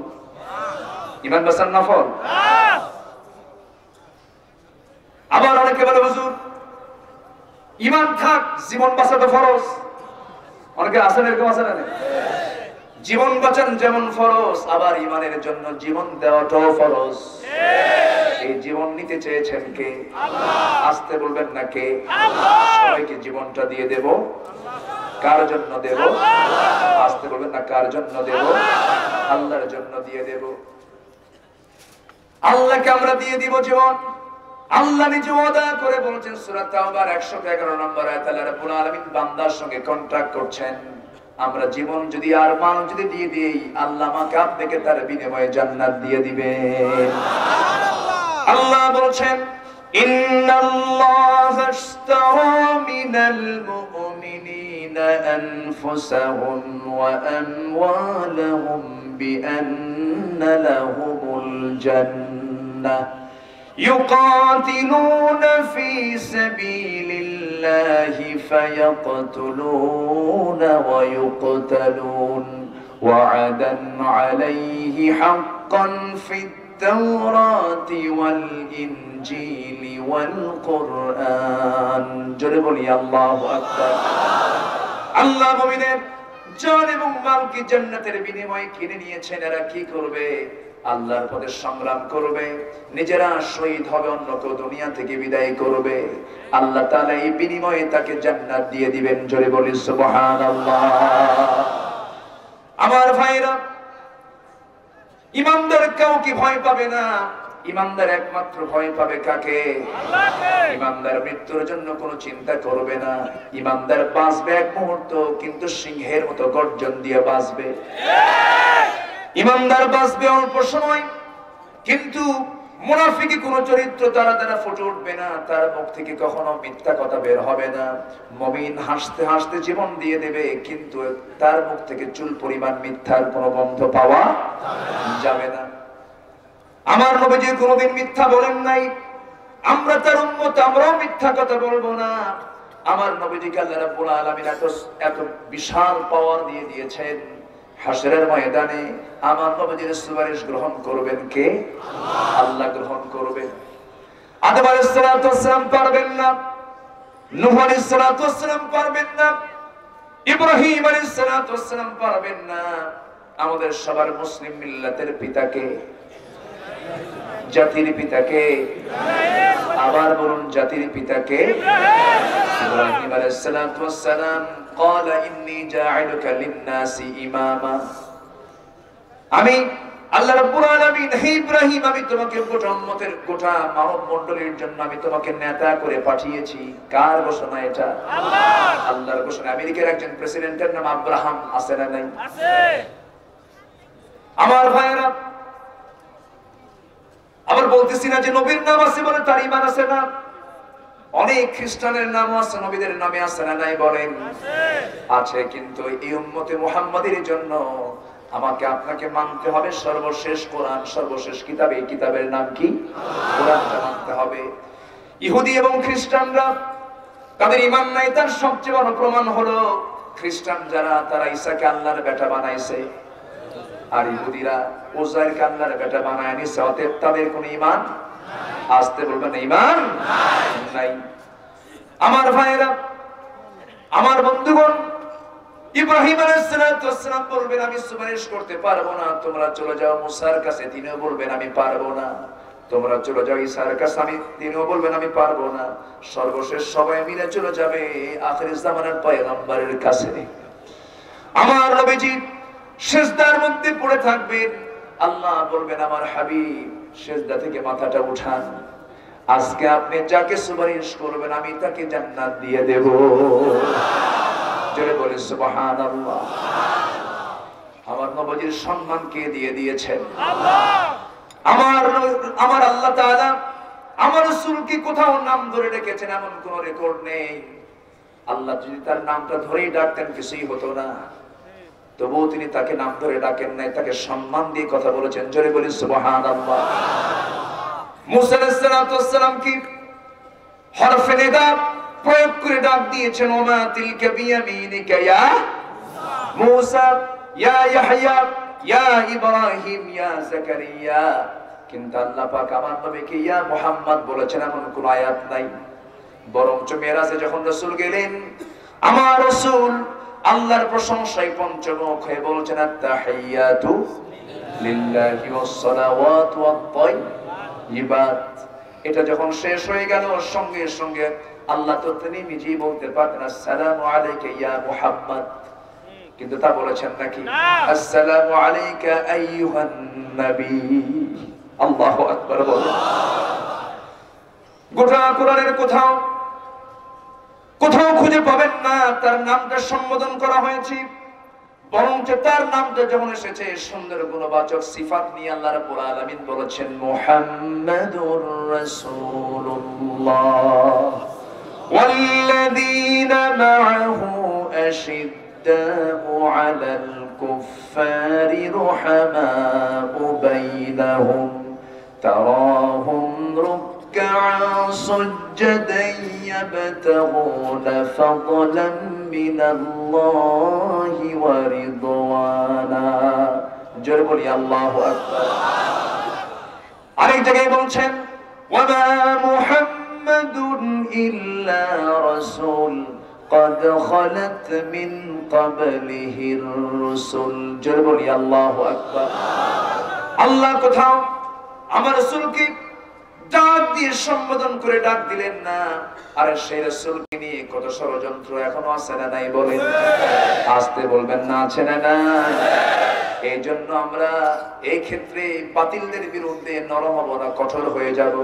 C: ঈমান বাঁচান নফল। আবার অনেকে বলে হুজুর ঈমান থাক, জীবন বাঁচাতে ফরজ। অনেকে আছেন, এরকম আছে না? জীবন বাঁচান যেমন ফরজ, আবার ঈমানের জন্য জীবন দেওয়াটাও ফরজ। এই জীবন নিতে চেয়েছেন কে? আল্লাহ। আসতে বলবেন না কে? আল্লাহ। সবাইকে জীবনটা দিয়ে দেব, কার জন্য দেব? আল্লাহ। আসতে বলবেন না কার জন্য দেব? আল্লাহর জন্য দিয়ে দেব। আল্লাহকে আমরা দিয়ে দিব জীবন। আল্লাহ নিজে ওয়াদা করে বলেছেন সূরা তাওবার 111 নম্বর আয়াতে, আল্লাহ রাব্বুল আলামিন বান্দার সঙ্গে কন্ট্রাক্ট করছেন, আমরা জীবন যদি আর মাল যদি দিয়ে দিই, আল্লাহ আমাকে আপনাকে তার বিনিময়ে জান্নাত দিয়ে দিবেন। আল্লাহ বলেছেন ইন্নাল্লাহা আশতারা মিনাল মুমিনিনা আনফুসাহুম ওয়া আমওয়ালাহুম বিআন্না লাহুমুল জান্নাহ يقاتلون في سبيل الله فيقتلون ويقتلون وعدا عليه حقا في التوراة والإنجيل والقرآن جربوا الله أكبر الله মুমিনের জান এবং মালকে জান্নাতের বিনিময়ে কিনে নিয়েছেন। এরা কি করবে? আল্লাহর পথে সংগ্রাম করবে, নিজেরা শহীদ হবে, অন্য কেউ দুনিয়া থেকে বিদায় করবে। আল্লাহ তাআলা এই বিনিময়ে তাকে জান্নাত দিয়ে দিবেন। জোরে বলি সুবহানাল্লাহ। আমার ভাইরা, ইমানদার কাউকে ভয় পাবে না। ইমানদার একমাত্র ভয় পাবে কাকে? আল্লাহকে। ইমানদার মৃত্যুর জন্য কোনো চিন্তা করবে না। ইমানদার বাঁচবে এক মুহূর্ত, কিন্তু সিংহের মতো গর্জন দিয়ে বাঁচবে। ইমানদার বাঁচবে অল্প সময়, কিন্তু মুনাফিকি কোন চরিত্র তারা দ্বারা ফুটে উঠবে না, তার মুখ থেকে কখনো মিথ্যা কথা বের হবে না। মুমিন হাসতে হাসতে জীবন দিয়ে দেবে, কিন্তু তার মুখ থেকে চুল পরিমাণ মিথ্যার কোনো গন্ধ পাওয়া যাবে না। আমার নবীজি কোনোদিন মিথ্যা বলেন নাই, আমরা তার উম্মত, আমরাও মিথ্যা কথা বলবো না। আমার নবীজিকে আল্লাহ রাব্বুল আলামিন এত বিশাল পাওয়ার দিয়ে দিয়েছেন, হাসরের ময়দানে আমার নবীর সুপারিশ গ্রহণ করবেন কে? আল্লাহ গ্রহণ করবেন। আদম আলাইহিস সালাতু ওয়াস সালাম পারবেন না, নূহ আলাইহিস সালাতু ওয়াস সালাম পারবেন না, ইব্রাহিম আলাইহিস সালাতু ওয়াস সালাম পারবেন না। আমাদের সবার মুসলিম মিল্লাতের পিতাকে, জাতির পিতাকে, আবার বলুন জাতির পিতাকে, ইব্রাহিম আলাইহিস সালাতু ওয়াস সালাম قال إني جاعلك للناس إماما। আমি আল্লাহ রাব্বুল আলামিন, হে ইব্রাহিম, আমি তোমাকে গোটা উম্মতের, গোটা মানব মণ্ডলীর জন্য আমি তোমাকে নেতা করে পাঠিয়েছি। কার ঘোষণা এটা? আল্লাহর। আল্লাহর ঘোষণা। আমেরিকার একজন প্রেসিডেন্টের নাম আব্রাহাম, আছে না নাই? আছে। আমার ভাইরা, আবার বলতেছি না যে নবীর নাম আছে বলে তার ঈমান আছে না। অনেক খ্রিস্টানের নাম আছে, নবীদের নামে আছে না নাই? বলেন আছে। কিন্তু এই উম্মতে মুহাম্মাদের জন্য আমাকে আপনাকে মানতে হবে সর্বশেষ কোরআন, সর্বশেষ কিতাব। এই কিতাবের নাম কি? কোরআনটা মানতে হবে। ইহুদি এবং খ্রিস্টানরা তাদের ঈমান নাই, তার সবচেয়ে বড় প্রমাণ হলো খ্রিস্টান যারা, তারা ঈসাকে আল্লাহর বেটা বানাইছে, আর ইহুদিরা উযাইরকে আল্লাহর বেটা বানায় নিছে। অতএব তাদের কোনো ঈমান, আসতে বলবেন ঈমান নাই। আমার ভাইয়েরা, আমার বন্ধুগণ, ইব্রাহিম আলাইহিস সালাম বলবেন আমি সুপারিশ করতে পারবো না, তোমরা চলে যাও মুসার কাছে, তিনিও বলবেন আমি পারবো না। তোমরা চলে যাও ঈসার কাছে, তিনিও বলবেন আমি পারবো না। সর্বশেষ সবাই মিলে চলে যাবে আখির জামানার পয়গম্বরের কাছে। আমার নবীজি সিজদার মধ্যে পড়ে থাকবেন, আল্লাহ বলবেন আমার হাবিব সিজদা থেকে মাথাটা উঠান, আজকে আপনি যাকে সুপারিশ করবেন আমি তাকে জান্নাত দিয়ে দেব। জোরে বলে সুবহানাল্লাহ। আমার নবীর সম্মান কে দিয়ে দিয়েছেন? আমার আল্লাহ তাআলা আমার রাসূলকে কোথাও নাম ধরে রেখেছেন এমন কোন রেকর্ড নেই। আল্লাহ যদি তার নামটা ধরেই ডাকতেন কিছুই হতো না, তবুও তিনি তাকে নাম ধরে ডাকেন নাই, তাকে সম্মান দিয়ে কথা বলেছেন। জোরে বলি সুবহানাল্লাহ। মুসা আলাইহিস সালাম কি হরফে নিদা প্রয়োগ করে ডাক দিয়েছেন, ওমা তিলকা বিয়ামিনিকা ইয়া মুসা, ইয়া ইয়াহইয়া, ইয়া ইব্রাহিম, ইয়া যাকারিয়া। কিন্তু আল্লাহ পাক আমার নবীকে ইয়া মুহাম্মদ বলেছেন এমন কোন আয়াত নাই। বরঞ্চ মেরাজে যখন রাসূল গেলেন, আমার রাসূল আল্লাহর প্রশংসায় পঞ্চমুখ হয়ে বলছেন আত-তাহিয়াতু লিল্লাহি ওয়াস-সালাওয়াতু ওয়াত-তাইয়্যিবাত। এটা যখন শেষ হয়ে গেল, সঙ্গে সঙ্গে আল্লাহ তো তিনি নিজেই বলতে পারতেন আসসালামু আলাইকা ইয়া মুহাম্মদ, কিন্তু তা বলেছেন নাকি? আসসালামু আলাইকা আইয়ুহান নবী। আল্লাহু আকবার বলেন। গোটা কোরআনের কোথাও খুঁজে পাবেন না তার নামটা সম্বোধন করা হয়েছে, বরঞ্চ তার নামটা যখন এসেছে সুন্দর গুণবাচক সিফাত নিয়ে আল্লাহ রাব্বুল আলামিন বলেছেন মুহাম্মাদুর রাসূলুল্লাহ ওয়াল্লাযীনা মা'আহু আশিদ্দাউ আলাল কুফফারি রুহামাউ বাইনাহুম তারাহুম ركعا سجدا يبتغون فضلا من الله ورضوانا। জোরে বলি আল্লাহু আকবার। আরেক জায়গায় বলছেন ওয়ামা মুহাম্মাদুন ইল্লা রাসূল قد خلت من قبله الرسل। জোরে বলি আল্লাহু আকবার। আল্লাহ কোথাও আমার রাসূলকে ডাক দিয়ে সম্বোধন করে ডাক দিলেন না, আর সেই রাসূলকে নিয়ে কত ষড়যন্ত্র এখনো আছে না নাই বলেন? আসতে বলবেন না আছে না নাই? এই জন্য আমরা এই ক্ষেত্রে বাতিলদের বিরুদ্ধে নরম হব না কঠোর হয়ে যাব?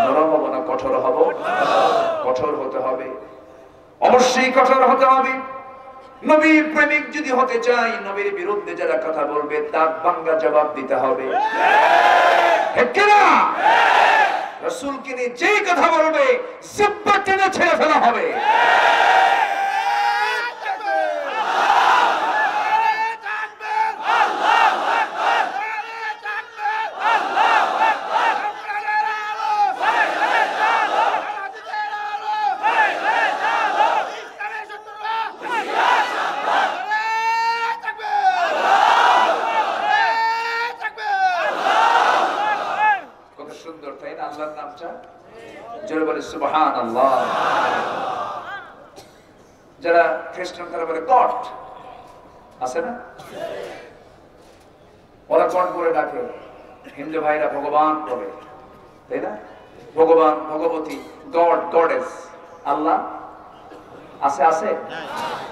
C: নরম হব না কঠোর হব? কঠোর হতে হবে, অবশ্যই কঠোর হতে হবে। নবী প্রেমিক যদি হতে চাই, নবীর বিরুদ্ধে যারা কথা বলবে দাঁত ভাঙা জবাব দিতে হবে। রাসূলকে নিয়ে যে কথা বলবে জিহ্বা টেনে ছেড়ে ফেলা হবে। সুবহানাল্লাহ। যারা খ্রিস্টান তারা বলে গড আছে না, ওরা গড বলে ডাকে, হিন্দু ভাইরা ভগবান বলে, তাই না? ভগবান, ভগবতী, গড, গডেস, আল্লাহ আছে আছে,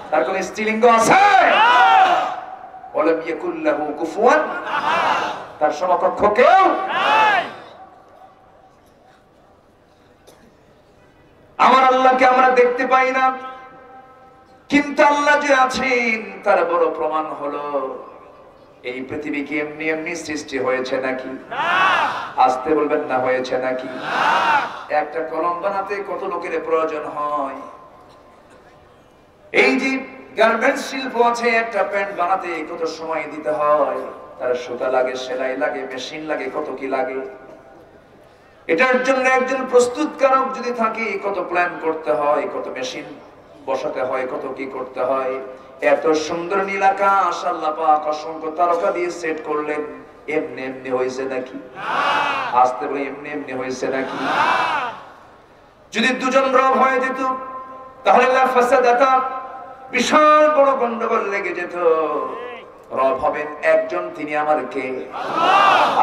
C: তার কোন স্ত্রীলিঙ্গ আছে? ওয়ালাম ইয়াকুল লাহু কুফুয়ান, তার সমকক্ষ কেউ নাই। আমার আল্লাহকে আমরা দেখতে পাই না, কিন্তু আল্লাহ যে আছেন তার বড় প্রমাণ হলো এই পৃথিবী কি এমনি এমনি সৃষ্টি হয়েছে নাকি? না। আসতে বলবেন না হয়েছে নাকি? না। একটা কলম বানাতে কত লোকের প্রয়োজন হয়? এই যে গার্মেন্টস শিল্প আছে, একটা প্যান্ট বানাতে কত সময় দিতে হয়, তার সুতা লাগে, সেলাই লাগে, মেশিন লাগে, কত কি লাগে। এটার জন্য একজন প্রস্তুতকারক যদি থাকে, কত প্ল্যান করতে হয়, কত মেশিন বসাতে হয়, কত কি করতে হয়। এত সুন্দর নীল আকাশ আল্লাহ পাক অসংখ্য তারকা দিয়ে সেট করলেন, এমনি এমনি হয়েছে নাকি? আসতে বলে এমনি এমনি হয়েছে নাকি? যদি দুজন রব হয়ে যেত তাহলে বিশাল বড় গন্ডগোল লেগে যেত। রব হবেন একজন, তিনি আমার কে?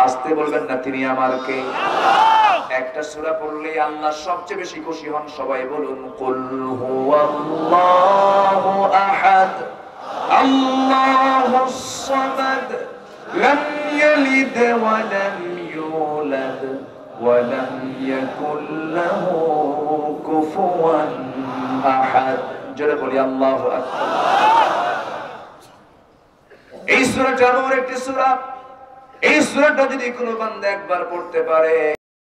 C: আসতে বলবেন না, তিনি আমার কে? একটা সূরা পড়লেই আল্লাহ সবচেয়ে বেশি খুশি হন। সবাই বলুন, কুল হুয়াল্লাহু আহাদ আল্লাহুস সামাদ লাম ইয়ালিদ ওয়া লাম ইউলাদ ওয়া লাম ইয়াকুল লাহু কুফুয়ান আহাদ। জোরে বলি আল্লাহু আকবার। এই সূরাটা এমন একটি সূরা, এই সূরাটা যদি কোনো বান্দা একবার পড়তে পারে